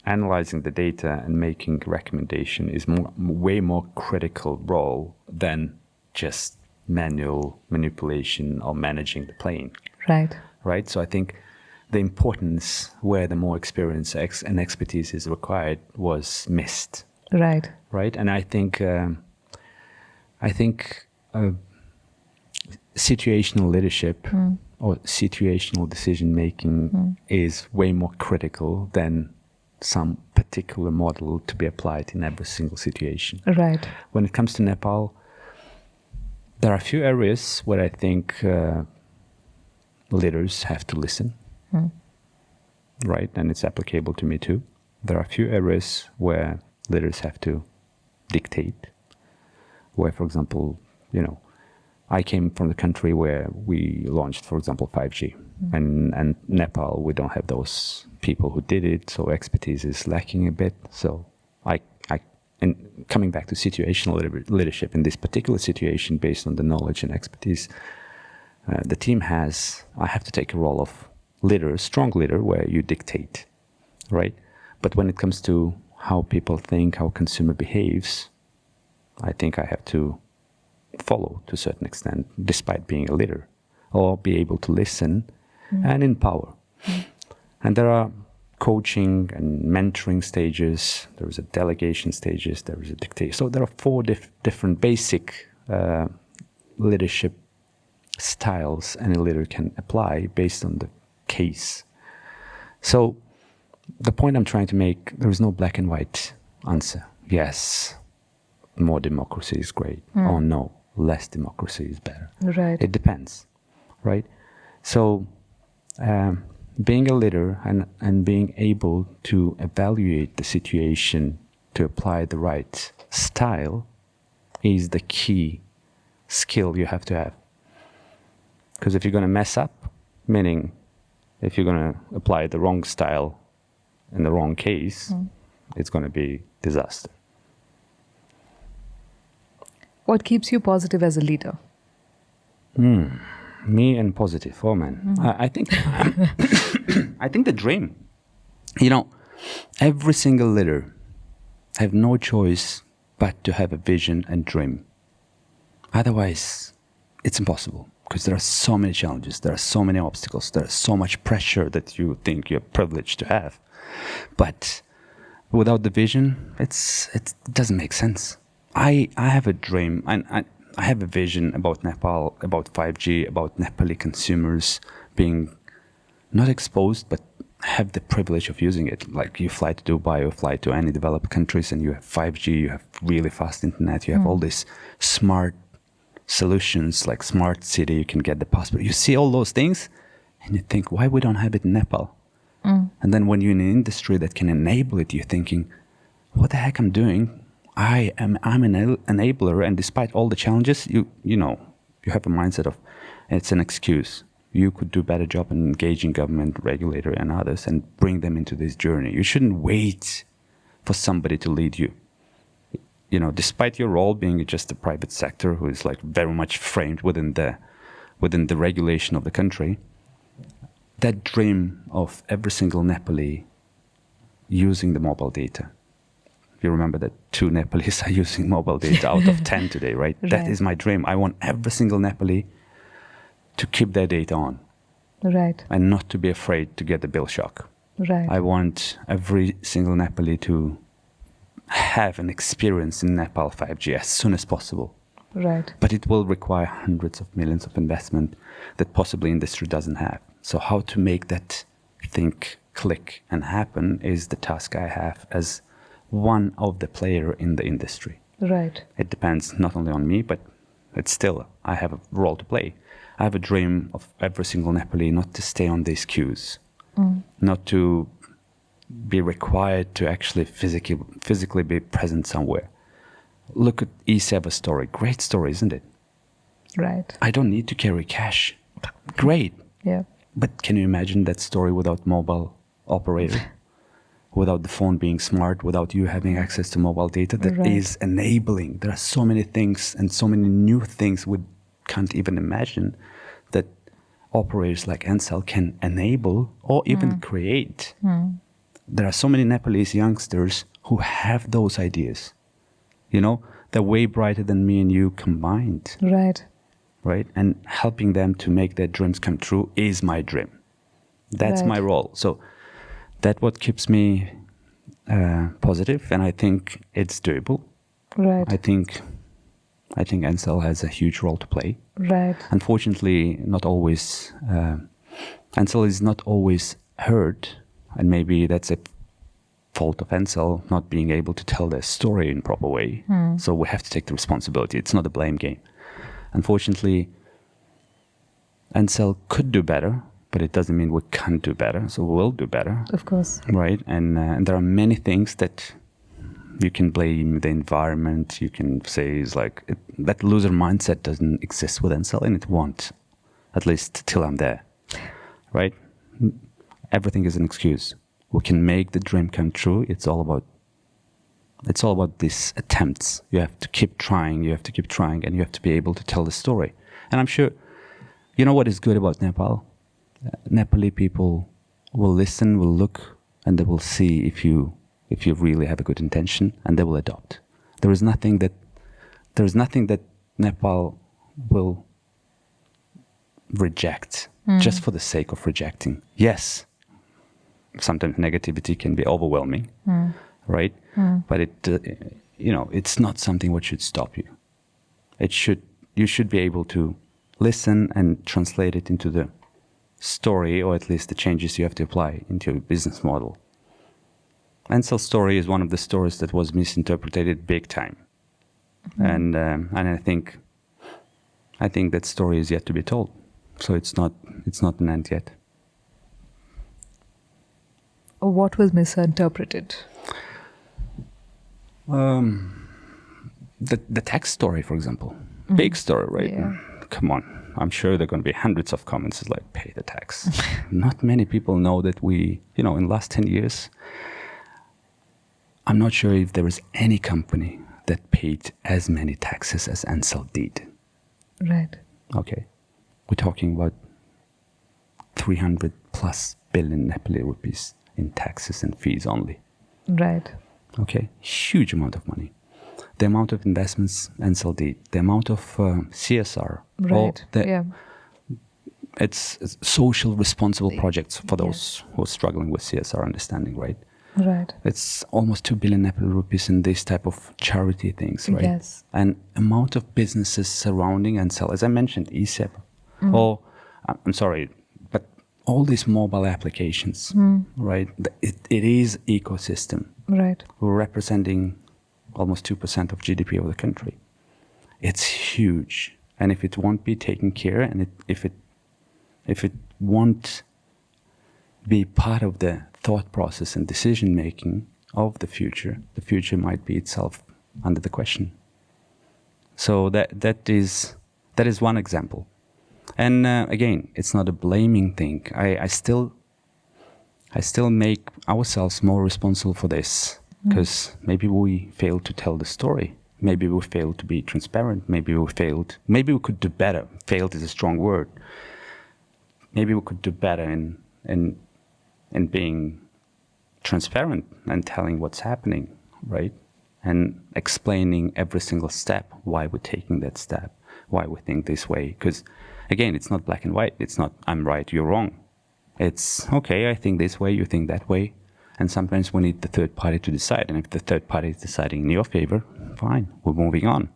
Analyzing the data and making recommendation is way more critical role than just manual manipulation or managing the plane. Right. Right? So I think the importance where the more experience and expertise is required was missed. Right. Right? And I think situational leadership or situational decision making is way more critical than some particular model to be applied in every single situation. Right. When it comes to Nepal, there are a few areas where I think leaders have to listen, right? And it's applicable to me too. There are a few areas where leaders have to dictate, where, for example, I came from the country where we launched, for example, 5G. And Nepal, we don't have those people who did it, so expertise is lacking a bit. So and coming back to situational leadership, in this particular situation, based on the knowledge and expertise the team has, I have to take a role of leader, strong leader, where you dictate, right? But when it comes to how people think, how consumer behaves, I think I have to follow to a certain extent, despite being a leader, or be able to listen and empower. And there are coaching and mentoring stages, there is a delegation stages, there is a dictate. So there are four different basic leadership styles any leader can apply based on the case. So the point I'm trying to make, there is no black and white answer. Yes, more democracy is great. Or no, less democracy is better. Right. It depends, right? So being a leader and being able to evaluate the situation to apply the right style is the key skill you have to have. Because if you're going to mess up, meaning if you're going to apply the wrong style in the wrong case, it's going to be disaster. What keeps you positive as a leader? Me and positive. Oh man, I think I think the dream. Every single leader have no choice but to have a vision and dream. Otherwise, it's impossible, because there are so many challenges, there are so many obstacles, there is so much pressure that you think you're privileged to have. But without the vision, it doesn't make sense. I have a dream, and I have a vision about Nepal, about 5G, about Nepali consumers being not exposed, but have the privilege of using it. Like you fly to Dubai or fly to any developed countries and you have 5G, you have really fast internet, you have all these smart solutions like smart city, you can get the passport. You see all those things and you think, why we don't have it in Nepal? And then when you're in an industry that can enable it, you're thinking, what the heck I'm doing? I'm an enabler, and despite all the challenges, you have a mindset of it's an excuse. You could do a better job in engaging government, regulator, and others, and bring them into this journey. You shouldn't wait for somebody to lead you. Despite your role being just a private sector who is like very much framed within the regulation of the country, that dream of every single Nepali using the mobile data. You remember that 2 Nepalese are using mobile data out of 10 today, right? That is my dream. I want every single Nepali to keep their data on. Right. And not to be afraid to get the bill shock. Right. I want every single Nepali to have an experience in Nepal 5G as soon as possible. Right. But it will require hundreds of millions of investment that possibly industry doesn't have. So how to make that thing click and happen is the task I have as one of the player in the industry. Right. It depends not only on me, but it's still, I have a role to play. I have a dream of every single Nepali not to stay on these queues, not to be required to actually physically be present somewhere. Look at E7's story. Great story, isn't it? Right. I don't need to carry cash. Great. Yeah. But can you imagine that story without mobile operator? Without the phone being smart, without you having access to mobile data that is enabling. There are so many things and so many new things we can't even imagine that operators like Ncell can enable or even create. There are so many Nepalese youngsters who have those ideas. You know, they're way brighter than me and you combined. Right? And helping them to make their dreams come true is my dream. That's my role. So that's what keeps me positive, and I think it's doable. I think Ncell has a huge role to play. Unfortunately, not always. Ncell is not always heard, and maybe that's a fault of Ncell not being able to tell their story in proper way. So we have to take the responsibility. It's not a blame game. Unfortunately, Ncell could do better, but it doesn't mean we can't do better. So we will do better. Of course. Right? And there are many things that you can blame the environment. You can say is like that loser mindset doesn't exist with Ncell, and it won't, at least till I'm there. Right? Everything is an excuse. We can make the dream come true. It's all about these attempts. You have to keep trying, and you have to be able to tell the story. And I'm sure, you know what is good about Nepal? Nepali people will listen, will look, and they will see if you really have a good intention, and they will adopt. There is nothing that Nepal will reject just for the sake of rejecting. Yes, sometimes negativity can be overwhelming, right? But it's not something what should stop you. You should be able to listen and translate it into the story, or at least the changes you have to apply into your business model. Ncell's story is one of the stories that was misinterpreted big time, and I think that story is yet to be told. So it's not an end yet. What was misinterpreted? The tax story, for example, big story, right? Yeah. Come on, I'm sure there are going to be hundreds of comments like pay the tax. Not many people know that we, in the last 10 years, I'm not sure if there is any company that paid as many taxes as Ncell did. Right. Okay. We're talking about 300 plus billion Nepali rupees in taxes and fees only. Right. Okay. Huge amount of money. The amount of investments Ncell did, the amount of CSR. Right. It's social responsible projects for those who are struggling with CSR understanding, right? Right. It's almost 2 billion Nepali rupees in this type of charity things, right? Yes. And amount of businesses surrounding Ncell, as I mentioned, ESEP, or I'm sorry, but all these mobile applications, right? It is ecosystem. Right. We're representing almost 2% of GDP of the country. It's huge, and if it won't be taken care, and if it won't be part of the thought process and decision making of the future might be itself under the question. So that is one example. And again, it's not a blaming thing. I still make ourselves more responsible for this, because maybe we failed to tell the story. Maybe we failed to be transparent. Maybe we could do better. Failed is a strong word. Maybe we could do better in being transparent and telling what's happening, right? And explaining every single step, why we're taking that step, why we think this way. Because again, it's not black and white. It's not I'm right, you're wrong. It's okay, I think this way, you think that way. And sometimes we need the third party to decide. And if the third party is deciding in your favor, fine, we're moving on.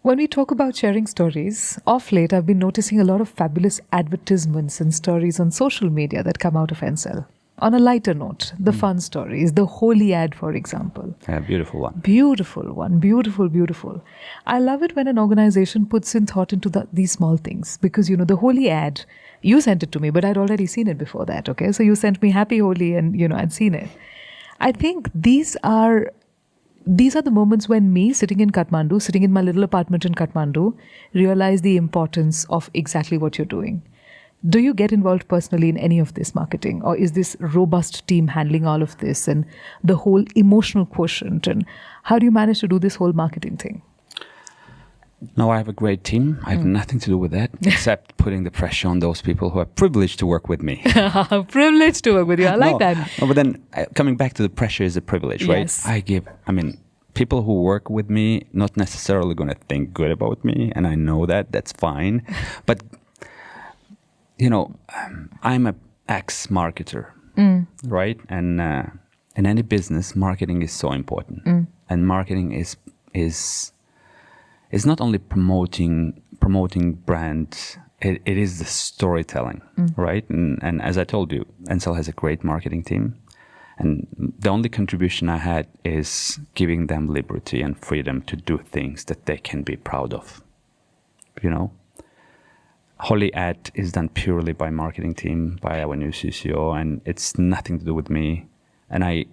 When we talk about sharing stories, of late I've been noticing a lot of fabulous advertisements and stories on social media that come out of Ncell. On a lighter note, the fun stories, the Holi ad, for example. Yeah, beautiful one. Beautiful one. Beautiful, beautiful. I love it when an organization puts in thought into these small things because, the Holi ad, you sent it to me, but I'd already seen it before that, okay? So you sent me Happy Holi and, I'd seen it. I think these are the moments when me, sitting in Kathmandu, sitting in my little apartment in Kathmandu, realize the importance of exactly what you're doing. Do you get involved personally in any of this marketing? Or is this robust team handling all of this and the whole emotional quotient? And how do you manage to do this whole marketing thing? No, I have a great team. I have nothing to do with that except putting the pressure on those people who are privileged to work with me. Privileged to work with you. I like that. No, but then coming back to the pressure is a privilege, right? Yes. People who work with me, not necessarily going to think good about me. And I know that. That's fine. But I'm an ex-marketer, right? And in any business, marketing is so important. And marketing is not only promoting brands, it is the storytelling, right? And as I told you, Ncell has a great marketing team. And the only contribution I had is giving them liberty and freedom to do things that they can be proud of, Holi ad is done purely by marketing team, by our new CCO, and it's nothing to do with me. And I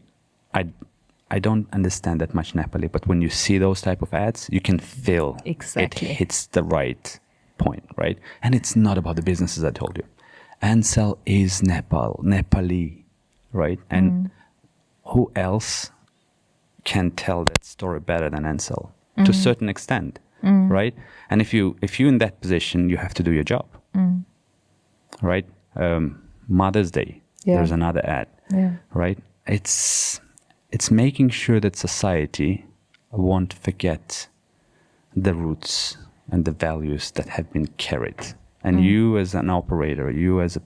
don't understand that much Nepali, but when you see those type of ads, you can feel exactly it hits the right point, right? And it's not about the businesses, I told you. Ncell is Nepali, right? And who else can tell that story better than Ncell to a certain extent? Right? And if you're in that position, you have to do your job. Right? Mother's Day, there's another ad. Right? It's making sure that society won't forget the roots and the values that have been carried. And you as an operator, you as a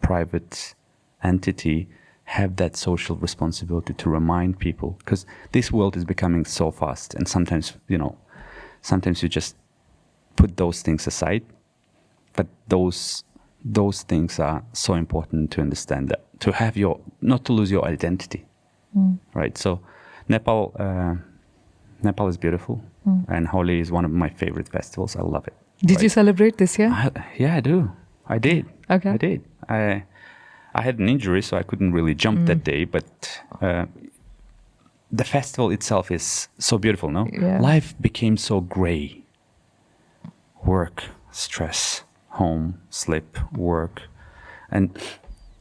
private entity have that social responsibility to remind people, because this world is becoming so fast, and sometimes you just put those things aside, but those things are so important to understand, that to have not to lose your identity, right? So Nepal is beautiful, and Holi is one of my favorite festivals. I love it. Did you celebrate this year? Yeah, I do. I did. Okay. I did. I had an injury, so I couldn't really jump that day, but the festival itself is so beautiful, no? Yeah. Life became so gray. Work, stress, home, sleep, work. And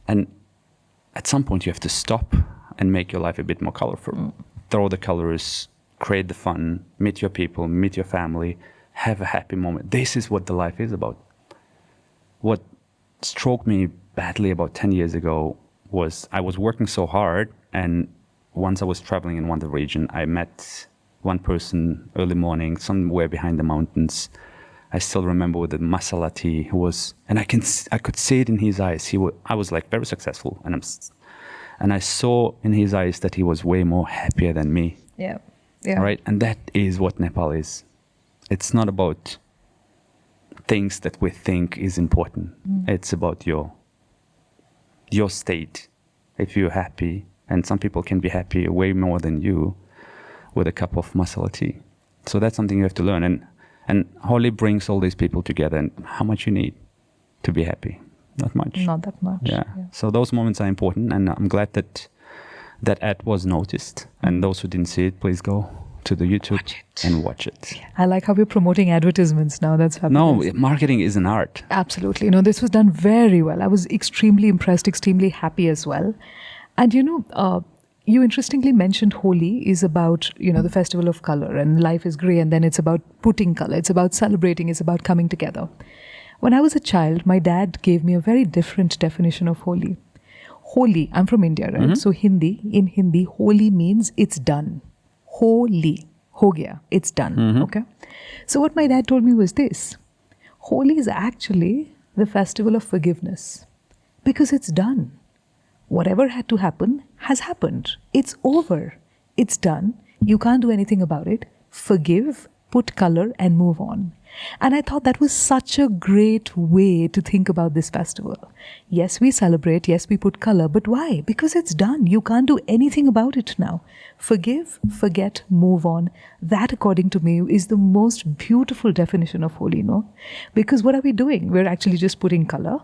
at some point you have to stop and make your life a bit more colorful. Throw the colors, create the fun, meet your people, meet your family, have a happy moment. This is what the life is about. What struck me badly about 10 years ago was I was working so hard, and once I was traveling in one of the region, I met one person early morning, somewhere behind the mountains. I still remember with the masala tea and I could see it in his eyes. I was like very successful, and I saw in his eyes that he was way more happier than me. Yeah. Right, and that is what Nepal is. It's not about things that we think is important. It's about your state. If you're happy, and some people can be happy way more than you with a cup of masala tea. So that's something you have to learn. And Holi brings all these people together. And how much you need to be happy? Not much. Not that much. Yeah. So those moments are important. And I'm glad that ad was noticed. And those who didn't see it, please go to the YouTube and watch it. I like how we're promoting advertisements now. That's fabulous. No, marketing is an art. Absolutely. This was done very well. I was extremely impressed, extremely happy as well. And you interestingly mentioned Holi is about, the festival of color, and life is grey, and then it's about putting color. It's about celebrating. It's about coming together. When I was a child, my dad gave me a very different definition of Holi. Holi, I'm from India, right? So in Hindi, Holi means it's done. Holi, ho gaya, it's done. Okay. So what my dad told me was this: Holi is actually the festival of forgiveness, because it's done. Whatever had to happen has happened. It's over. It's done. You can't do anything about it. Forgive put color and move on. And I thought that was such a great way to think about this festival. Yes, we celebrate, yes, we put color, but why? Because it's done. You can't do anything about it now. Forgive, forget, move on. That, according to me, is the most beautiful definition of Holi, no? Because what are we doing? We're actually just putting color,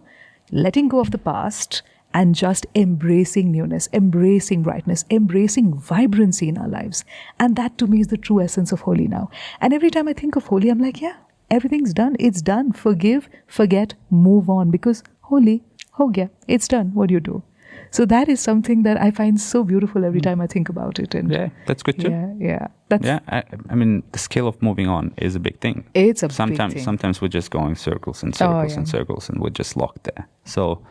letting go of the past, and just embracing newness, embracing brightness, embracing vibrancy in our lives. And that, to me, is the true essence of Holi now. And every time I think of Holi, I'm like, yeah, everything's done. It's done. Forgive, forget, move on. Because Holi, ho gaya, it's done. What do you do? So that is something that I find so beautiful every time I think about it. And yeah, that's good too. Yeah. I mean, the skill of moving on is a big thing. It's a big thing. Sometimes we're just going circles and circles and circles, and we're just locked there. So,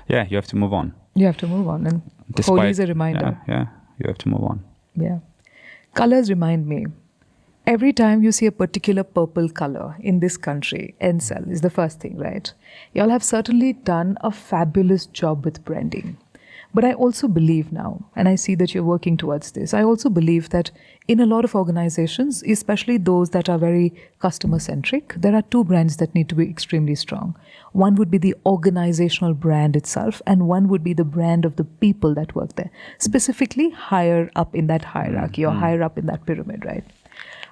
yeah, you have to move on. You have to move on. And Holi is a reminder. Yeah, you have to move on. Yeah. Colors remind me. Every time you see a particular purple color in this country, Ncell is the first thing, right? Y'all have certainly done a fabulous job with branding. But I also believe now, and I see that you're working towards this, I also believe that in a lot of organizations, especially those that are very customer-centric, there are two brands that need to be extremely strong. One would be the organizational brand itself, and one would be the brand of the people that work there, specifically higher up in that hierarchy or higher up in that pyramid, right?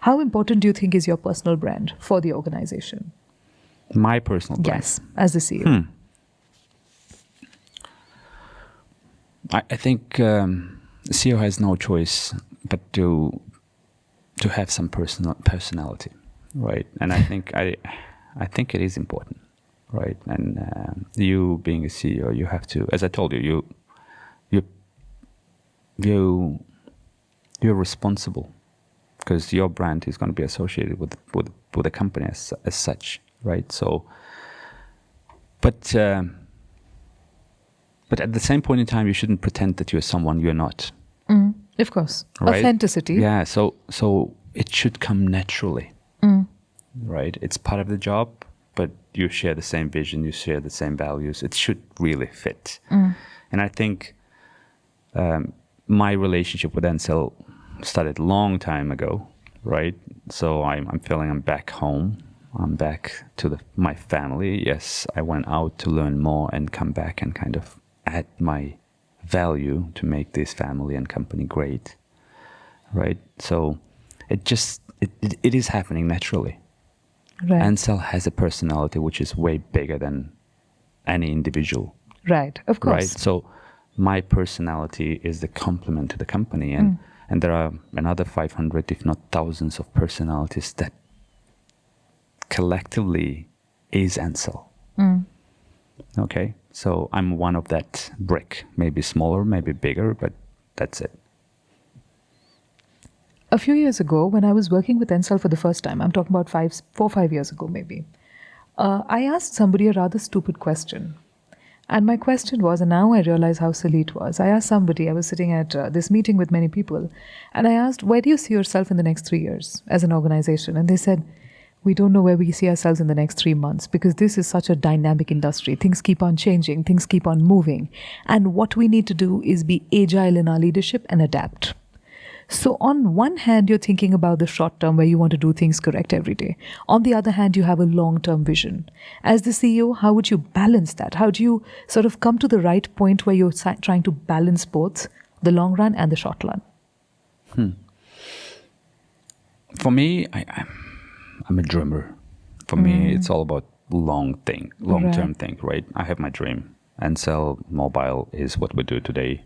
How important do you think is your personal brand for the organization? My personal brand? Yes, as the CEO. I think CEO has no choice but to have some personality, right? And I think it is important, right? And you being a CEO, you have to, as I told you, you're responsible because your brand is going to be associated with the company as such, right? So, but at the same point in time, you shouldn't pretend that you're someone you're not. Of course. Right? Authenticity. Yeah, so it should come naturally, right? It's part of the job, but you share the same vision, you share the same values. It should really fit. And I think my relationship with Ncell started a long time ago, right? So I'm feeling I'm back home. I'm back to my family. Yes, I went out to learn more and come back and kind of add my value to make this family and company great, right? So it is happening naturally. Right. Ncell has a personality which is way bigger than any individual. Right, of course. Right. So my personality is the complement to the company, and there are another 500, if not thousands, of personalities that collectively is Ncell. Okay, so I'm one of that brick, maybe smaller, maybe bigger, but that's it. A few years ago, when I was working with Ncell for the first time, I'm talking about 4 or 5 years ago maybe, I asked somebody a rather stupid question. And my question was, and now I realize how silly it was, I asked somebody, I was sitting at this meeting with many people, and I asked, where do you see yourself in the next 3 years as an organization? And they said, we don't know where we see ourselves in the next 3 months because this is such a dynamic industry. Things keep on changing, things keep on moving. And what we need to do is be agile in our leadership and adapt. So on one hand, you're thinking about the short term where you want to do things correct every day. On the other hand, you have a long-term vision. As the CEO, how would you balance that? How do you sort of come to the right point where you're trying to balance both the long run and the short run? For me, I'm a dreamer. For me, it's all about long-term thing, right? I have my dream. Ncell Mobile is what we do today.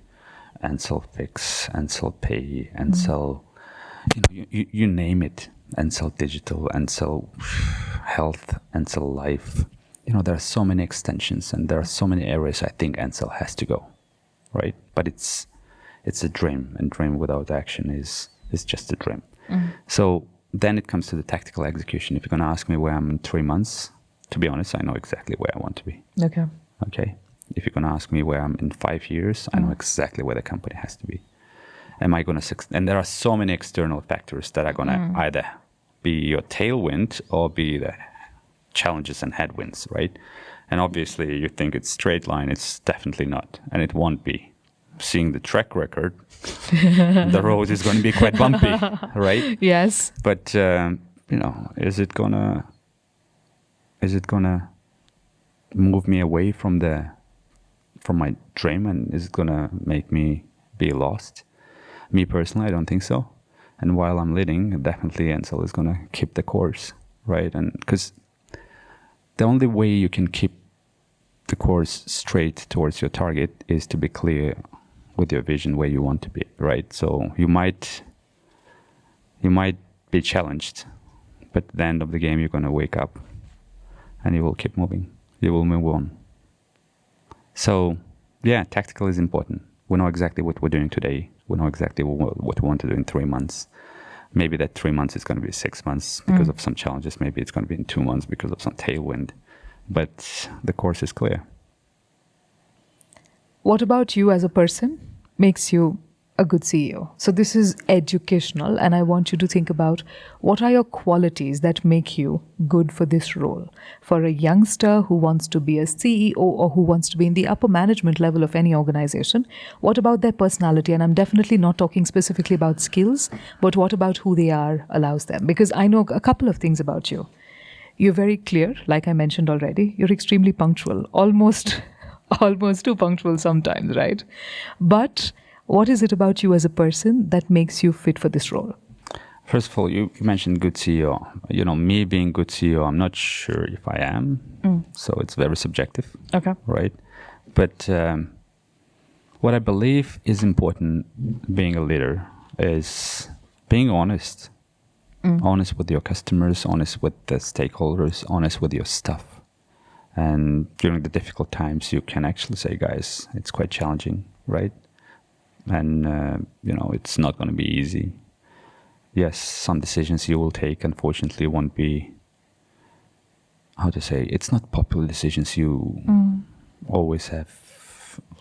Ncell Fix, Ncell Pay, Ncell, you name it. Ncell Digital, Ncell Health, Ncell Life. There are so many extensions and there are so many areas I think Ncell has to go, right? But it's a dream, and dream without action is just a dream. So then it comes to the tactical execution. If you're going to ask me where I'm in 3 months, to be honest, I know exactly where I want to be. Okay. If you're going to ask me where I'm in 5 years, I know exactly where the company has to be. Am I going to succeed? And there are so many external factors that are going to either be your tailwind or be the challenges and headwinds, right? And obviously you think it's straight line. It's definitely not. And it won't be. Seeing the track record, the road is going to be quite bumpy, right? Yes. But is it gonna move me away from my dream, and is it gonna make me be lost? Me personally, I don't think so. And while I'm leading, definitely Ncell is gonna keep the course, right? And because the only way you can keep the course straight towards your target is to be clear with your vision where you want to be, right? So you might be challenged, but at the end of the game, you're gonna wake up and you will keep moving. You will move on. So, yeah, tactical is important. We know exactly what we're doing today. We know exactly what we want to do in 3 months. Maybe that 3 months is going to be 6 months because of some challenges. Maybe it's going to be in 2 months because of some tailwind. But the course is clear. What about you as a person makes you a good CEO? So this is educational, and I want you to think about what are your qualities that make you good for this role. For a youngster who wants to be a CEO or who wants to be in the upper management level of any organization, what about their personality? And I'm definitely not talking specifically about skills, but what about who they are allows them? Because I know a couple of things about you. You're very clear, like I mentioned already. You're extremely punctual, almost too punctual sometimes, right? But what is it about you as a person that makes you fit for this role? First of all, you mentioned good CEO. Me being good CEO, I'm not sure if I am. So it's very subjective. Okay. Right? But what I believe is important being a leader is being honest. Honest with your customers, honest with the stakeholders, honest with your staff. And during the difficult times, you can actually say, guys, it's quite challenging, right? And, it's not going to be easy. Yes, some decisions you will take, unfortunately, won't be, it's not popular decisions you always have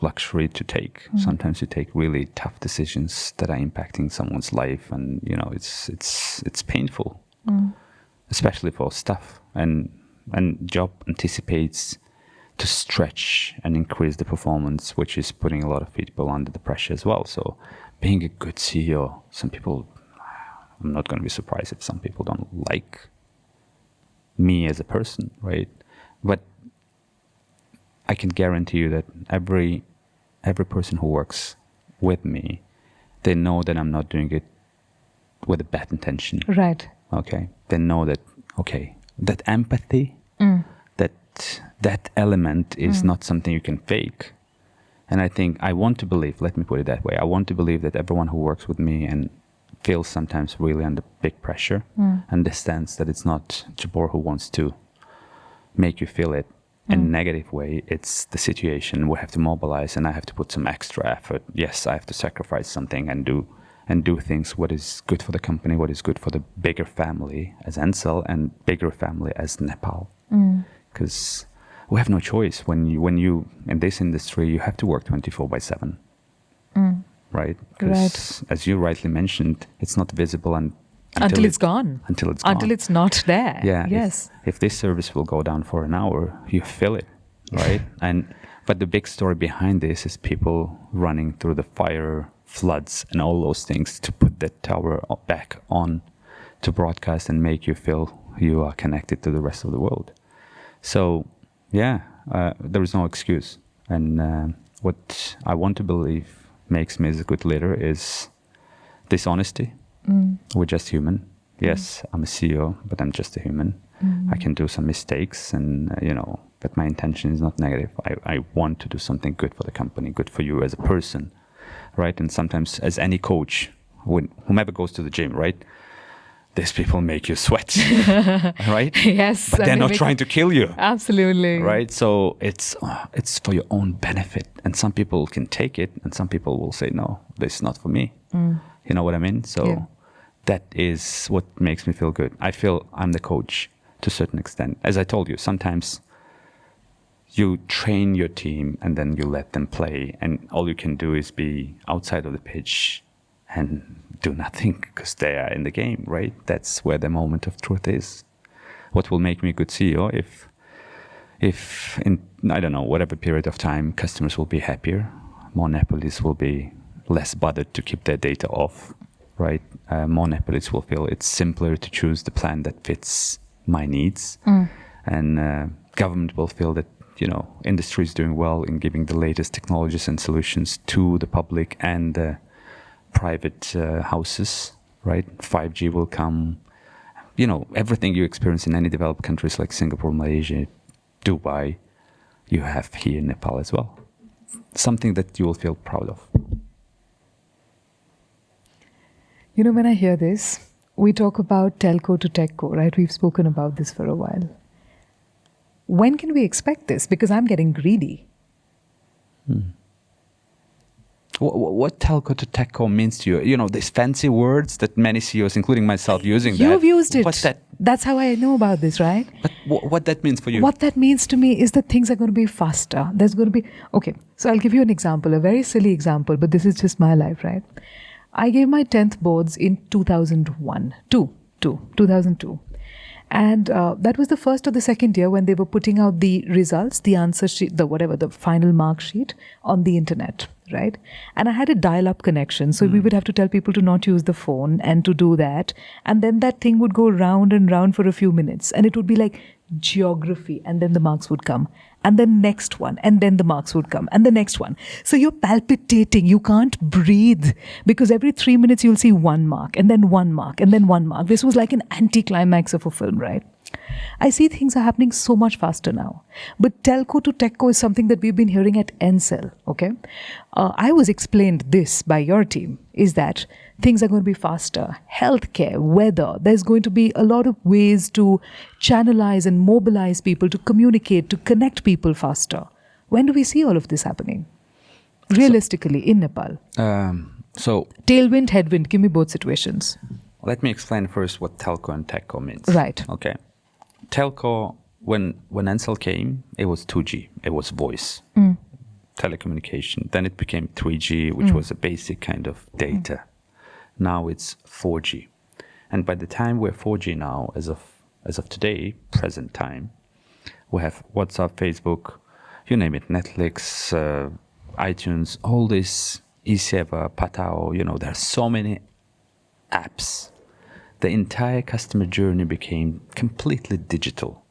luxury to take. Sometimes you take really tough decisions that are impacting someone's life, and, it's painful, especially for staff. And job anticipates to stretch and increase the performance, which is putting a lot of people under the pressure as well. So being a good CEO, some people, I'm not going to be surprised if some people don't like me as a person, right? But I can guarantee you that every person who works with me, they know that I'm not doing it with a bad intention. Right. Okay. They know that, that empathy, that element is not something you can fake. And I want to believe, let me put it that way, I want to believe that everyone who works with me and feels sometimes really under big pressure understands that it's not Jabbor who wants to make you feel it in a negative way. It's the situation. We have to mobilize, and I have to put some extra effort. Yes, I have to sacrifice something and do things what is good for the company, what is good for the bigger family as Ncell and bigger family as Nepal. Because we have no choice. When you in this industry, you have to work 24/7, right? Because as you rightly mentioned, it's not visible until it's gone. Until it's not there. Yeah. Yes. If this service will go down for an hour, you feel it, right? But the big story behind this is people running through the fire, floods, and all those things to put that tower back on, to broadcast and make you feel you are connected to the rest of the world. So, there is no excuse. And what I want to believe makes me as a good leader is this honesty. We're just human. Yes, I'm a CEO, but I'm just a human. I can do some mistakes, and but my intention is not negative. I want to do something good for the company, good for you as a person, right? And sometimes, as any coach, whomever goes to the gym, right? These people make you sweat, right? Yes. But they're not trying to kill you. Absolutely. Right? So it's for your own benefit. And some people can take it, and some people will say, no, this is not for me. You know what I mean? So that is what makes me feel good. I feel I'm the coach to a certain extent. As I told you, sometimes you train your team and then you let them play, and all you can do is be outside of the pitch and do nothing because they are in the game, right? That's where the moment of truth is. What will make me a good CEO if in, I don't know, whatever period of time, customers will be happier, more Nepalese will be less bothered to keep their data off, right? More Nepalese will feel it's simpler to choose the plan that fits my needs. And government will feel that, industry is doing well in giving the latest technologies and solutions to the public and the private houses, right? 5G will come. Everything you experience in any developed countries like Singapore, Malaysia, Dubai, you have here in Nepal as well. Something that you will feel proud of. When I hear this, we talk about telco to techco, right? We've spoken about this for a while. When can we expect this? Because I'm getting greedy. What telco to techco means to you? These fancy words that many CEOs, including myself, using that. You've used it. What's that? That's how I know about this, right? But what that means for you? What that means to me is that things are going to be faster. There's going to be... Okay, so I'll give you an example, a very silly example, but this is just my life, right? I gave my 10th boards in 2002. And that was the first or the second year when they were putting out the results, the answer sheet, the final mark sheet on the internet, right? And I had a dial-up connection. So we would have to tell people to not use the phone and to do that. And then that thing would go round and round for a few minutes. And it would be like geography. And then the marks would come. And then next one. And then the marks would come. And the next one. So you're palpitating. You can't breathe. Because every 3 minutes you'll see 1 mark. And then 1 mark. And then 1 mark. This was like an anticlimax of a film, right? I see things are happening so much faster now. But telco to techco is something that we've been hearing at Ncell, okay? I was explained this by your team, is that things are going to be faster. Healthcare, weather, there's going to be a lot of ways to channelize and mobilize people, to communicate, to connect people faster. When do we see all of this happening? Realistically, in Nepal. Tailwind, headwind, give me both situations. Let me explain first what telco and techco means. Right. Okay. Telco, when Ncell came, it was 2G. It was voice, telecommunication. Then it became 3G, which was a basic kind of data. Now it's 4G. And by the time we're 4G now, as of today, present time, we have WhatsApp, Facebook, you name it, Netflix, iTunes, all this, eSeva, Patao, there are so many apps. The entire customer journey became completely digital,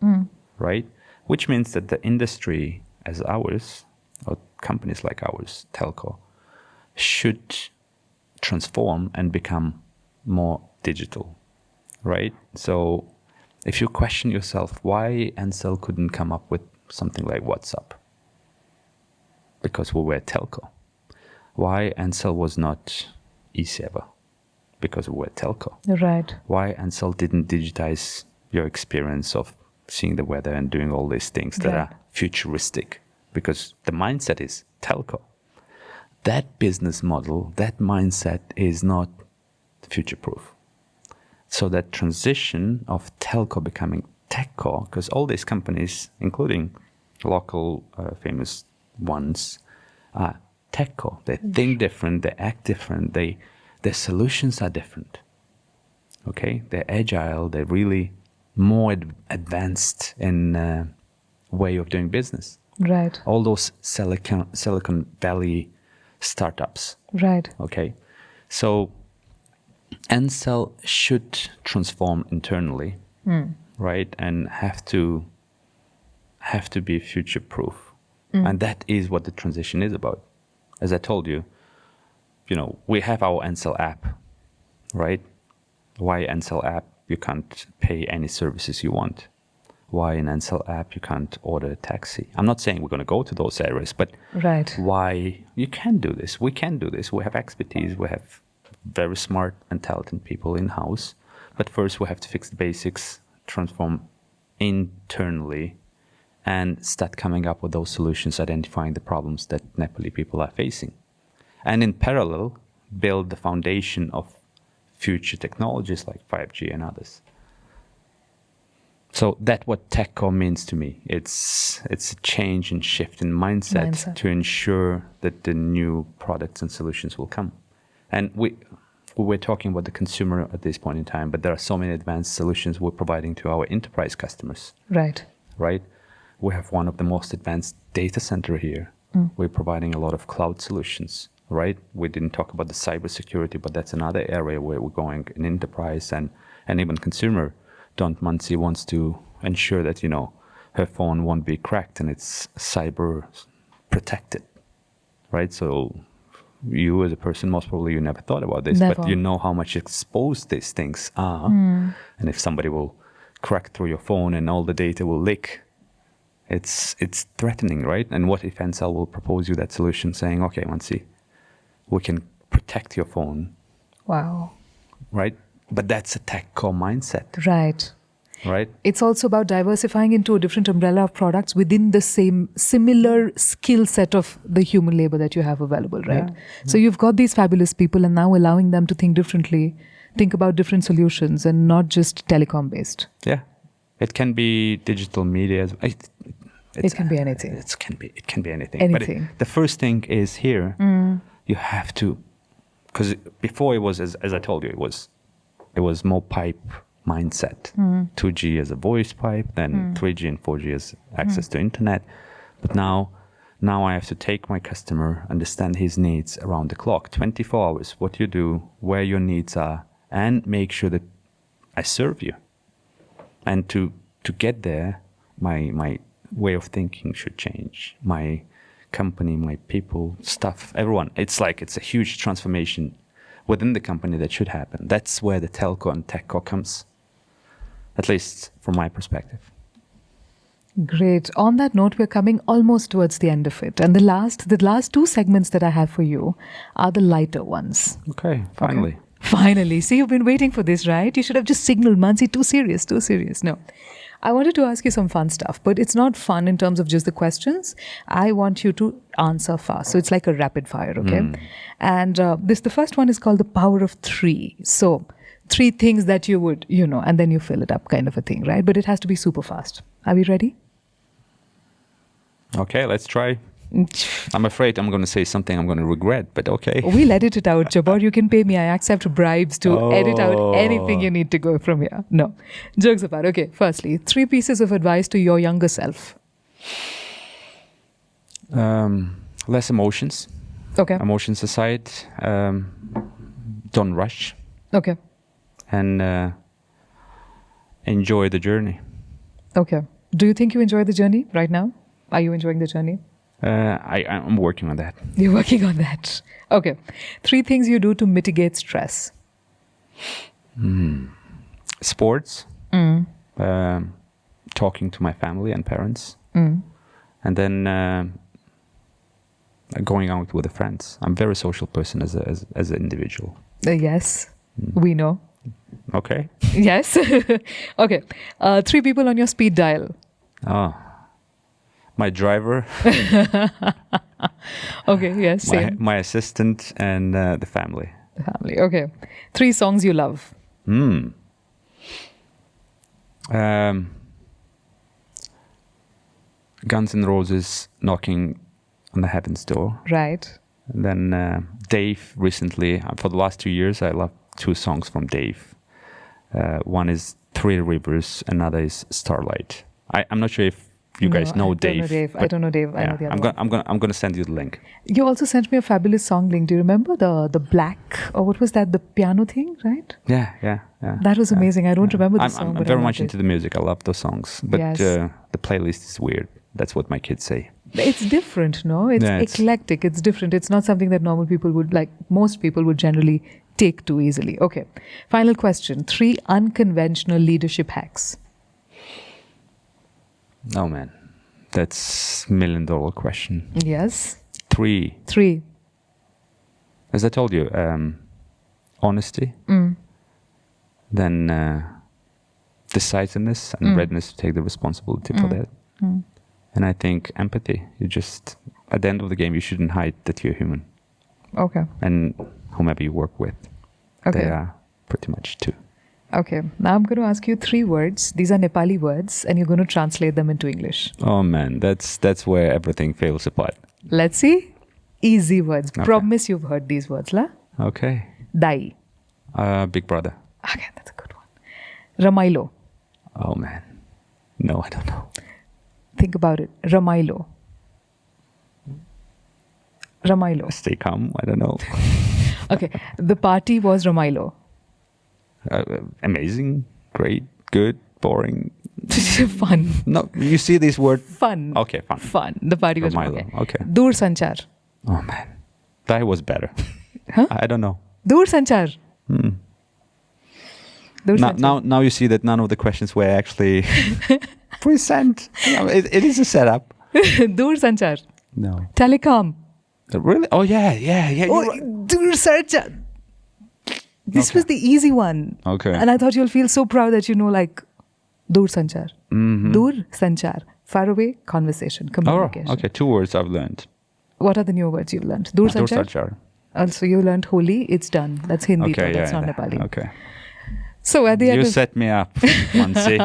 right? Which means that the industry as ours, or companies like ours, telco, should transform and become more digital, right? So if you question yourself why Ncell couldn't come up with something like WhatsApp, because we were telco. Why Ncell was not eSeva? Because we were telco. Right. Why Ncell didn't digitize your experience of seeing the weather and doing all these things that are futuristic? Because the mindset is telco. That business model, that mindset is not future-proof. So that transition of telco becoming techco, because all these companies, including local famous ones, are techco. They think different, they act different, their solutions are different. Okay, they're agile. They're really more advanced in way of doing business. Right. All those Silicon Valley startups. Right. Okay, so Ncell should transform internally, right, and have to be future-proof, and that is what the transition is about. As I told you. We have our Ncell app, right? Why Ncell app? You can't pay any services you want. Why in Ncell app you can't order a taxi? I'm not saying we're going to go to those areas, but why you can do this? We can do this. We have expertise. We have very smart and talented people in-house. But first we have to fix the basics, transform internally, and start coming up with those solutions, identifying the problems that Nepali people are facing. And in parallel, build the foundation of future technologies like 5G and others. So that's what techco means to me. It's a change and shift in mindset to ensure that the new products and solutions will come. And we're talking about the consumer at this point in time, but there are so many advanced solutions we're providing to our enterprise customers. Right. Right? We have one of the most advanced data center here. We're providing a lot of cloud solutions. right? We didn't talk about the cybersecurity, but that's another area where we're going in enterprise and even consumer. Mannsi wants to ensure that, her phone won't be cracked and it's cyber protected, right? So you as a person, most probably you never thought about this, Never. but you know how much exposed these things are. And if somebody will crack through your phone and all the data will leak, it's threatening, right? And what if Ncell will propose you that solution saying, okay, Mannsi, we can protect your phone. Wow. Right? But that's a techco mindset. Right. Right? It's also about diversifying into a different umbrella of products within the same similar skill set of the human labor that you have available, right? Yeah. So you've got these fabulous people and now allowing them to think differently, think about different solutions and not just telecom based. Yeah. It can be digital media. It can be anything. It can be anything. Anything. But the first thing is here, you have to, because before it was, as I told you, it was more pipe mindset. 2G as a voice pipe, then 3G and 4G as access to internet. But now I have to take my customer, understand his needs around the clock, 24 hours, what you do, where your needs are, and make sure that I serve you. And to get there, my way of thinking should change. My company, my people, staff, everyone. It's a huge transformation within the company that should happen. That's where the telco and techco comes, at least from my perspective. Great. On that note, we're coming almost towards the end of it. And the last two segments that I have for you are the lighter ones. Okay, finally. Okay. Finally. See, you've been waiting for this, right? You should have just signaled, Mannsi, too serious. No. I wanted to ask you some fun stuff, but it's not fun in terms of just the questions. I want you to answer fast. So it's like a rapid fire, okay? And the first one is called the power of three. So 3 things that you would, and then you fill it up kind of a thing, right? But it has to be super fast. Are we ready? Okay, let's try. I'm afraid I'm going to say something I'm going to regret, but okay. We'll edit it out, Jabbor. You can pay me. I accept bribes to edit out anything you need to go from here. No. Jokes apart. Okay, firstly, 3 pieces of advice to your younger self. Less emotions. Okay. Emotions aside, don't rush. Okay. And enjoy the journey. Okay. Do you think you enjoy the journey right now? Are you enjoying the journey? I'm working on that. You're working on that. Okay. 3 things you do to mitigate stress. Sports. Talking to my family and parents. And then going out with the friends. I'm a very social person as an individual. Yes. We know. Okay. Yes. Okay. 3 people on your speed dial. My driver. Okay, yes, same. My assistant and the family. The family, okay. 3 songs you love. Guns N' Roses, Knocking on the Heaven's Door. Right. And then Dave recently, for the last 2 years, I love 2 songs from Dave. One is 3 Rivers, another is Starlight. I'm not sure if you guys know Dave. I don't know Dave. I know the other one. I'm gonna send you the link. You also sent me a fabulous song link. Do you remember the black, or what was that? The piano thing, right? Yeah. That was amazing. I don't remember the song. I'm very much into the music. I love those songs. But Yes. The playlist is weird. That's what my kids say. It's different, no? It's eclectic. It's different. It's not something that normal people would, like most people would generally take too easily. Okay. Final question. 3 unconventional leadership hacks. Oh man, that's $1 million question. Yes. 3. As I told you, honesty. Then decisiveness and readiness to take the responsibility for that. And I think empathy. You just, at the end of the game, you shouldn't hide that you're human. Okay. And whomever you work with, Okay. they are pretty much too. Okay. Now I'm going to ask you 3 words. These are Nepali words, and you're going to translate them into English. Oh man, that's where everything falls apart. Let's see. Easy words. Okay. Promise you've heard these words, la? Okay. Dai. Big brother. Okay, that's a good one. Ramailo. Oh man. No, I don't know. Think about it. Ramailo. Ramailo. Stay calm. I don't know. Okay. The party was Ramailo. Amazing, great, good, boring. Fun. No, you see this word? Fun. Okay, fun. Fun. The party was Ramailo. Okay. Dur Sanchar. Oh man, that was better. Huh? I don't know. Dur Sanchar. Dur Sanchar. Now you see that none of the questions were actually present. It is a setup. Dur Sanchar. No. Telecom. Really? Oh yeah. Oh, Dur Sanchar. This was the easy one. Okay. And I thought you'll feel so proud that you know, like, Dur Sanchar. Dur Sanchar. Far away conversation, communication. Oh, okay. 2 words I've learned. What are the new words you've learned? Dur Dur Sanchar. Sanchar. Also, you learned holy. It's done. That's Hindi. Okay, That's not Nepali. Okay. So at the end You of set me up, Mannsi.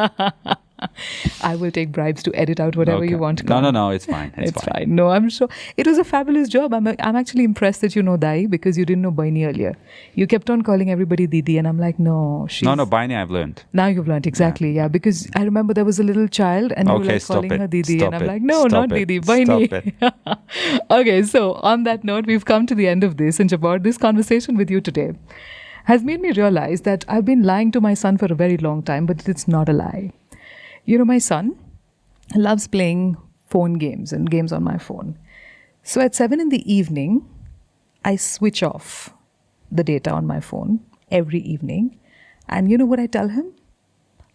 I will take bribes to edit out whatever you want. No, it's fine. It's fine. No, I'm sure. It was a fabulous job. I'm actually impressed that you know Dai because you didn't know Baini earlier. You kept on calling everybody Didi and I'm like, no. No, Baini I've learned. Now you've learned, exactly. Yeah, because I remember there was a little child and you were like calling her Didi and I'm like, no, not Didi, Baini. Okay, so on that note, we've come to the end of this and Jabbor, this conversation with you today has made me realize that I've been lying to my son for a very long time, but it's not a lie. You know, my son loves playing phone games and games on my phone. So at 7 in the evening, I switch off the data on my phone every evening. And you know what I tell him?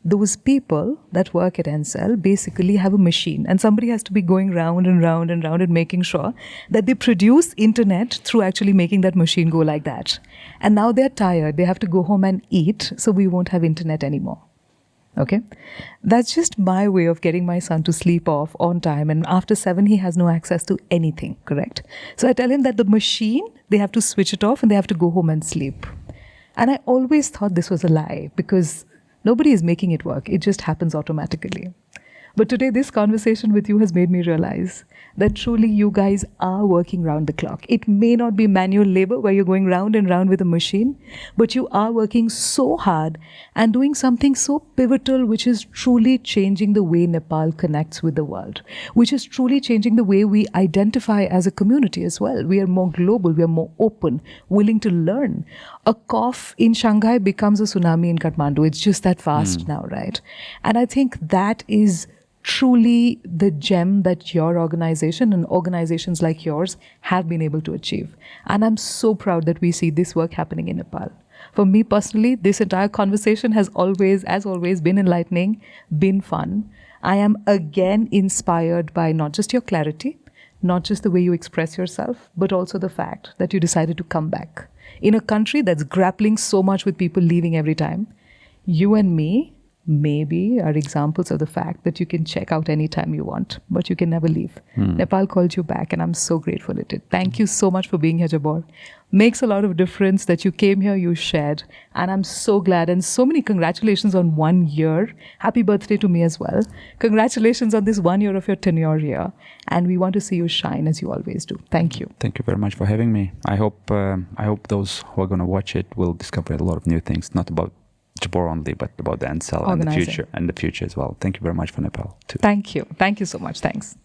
Those people that work at Ncell basically have a machine and somebody has to be going round and round and round and making sure that they produce internet through actually making that machine go like that. And now they're tired. They have to go home and eat, so we won't have internet anymore. Okay? That's just my way of getting my son to sleep off on time. And after 7, he has no access to anything, correct? So I tell him that the machine, they have to switch it off and they have to go home and sleep. And I always thought this was a lie because nobody is making it work. It just happens automatically. But today, this conversation with you has made me realize that truly you guys are working round the clock. It may not be manual labor where you're going round and round with a machine, but you are working so hard and doing something so pivotal, which is truly changing the way Nepal connects with the world, which is truly changing the way we identify as a community as well. We are more global, we are more open, willing to learn. A cough in Shanghai becomes a tsunami in Kathmandu. It's just that fast now, right? And I think that is truly the gem that your organization and organizations like yours have been able to achieve. And I'm so proud that we see this work happening in Nepal. For me personally, this entire conversation has always, as always, been enlightening, been fun. I am again inspired by not just your clarity, not just the way you express yourself, but also the fact that you decided to come back. In a country that's grappling so much with people leaving every time, you and me maybe are examples of the fact that you can check out anytime you want, but you can never leave. Nepal called you back and I'm so grateful it did. Thank you so much for being here, Jabbor. Makes a lot of difference that you came here, you shared, and I'm so glad. And so many congratulations on 1 year. Happy birthday to me as well. Congratulations on this 1 year of your tenure here. And we want to see you shine as you always do. Thank you. Thank you very much for having me. I hope those who are going to watch it will discover a lot of new things, not about Jabbor only, but about the Ncell and the future as well. Thank you very much for Nepal too. Thank you. Thank you so much. Thanks.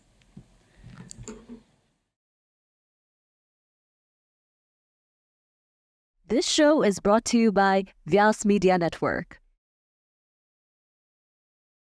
This show is brought to you by Vyasa Media Network.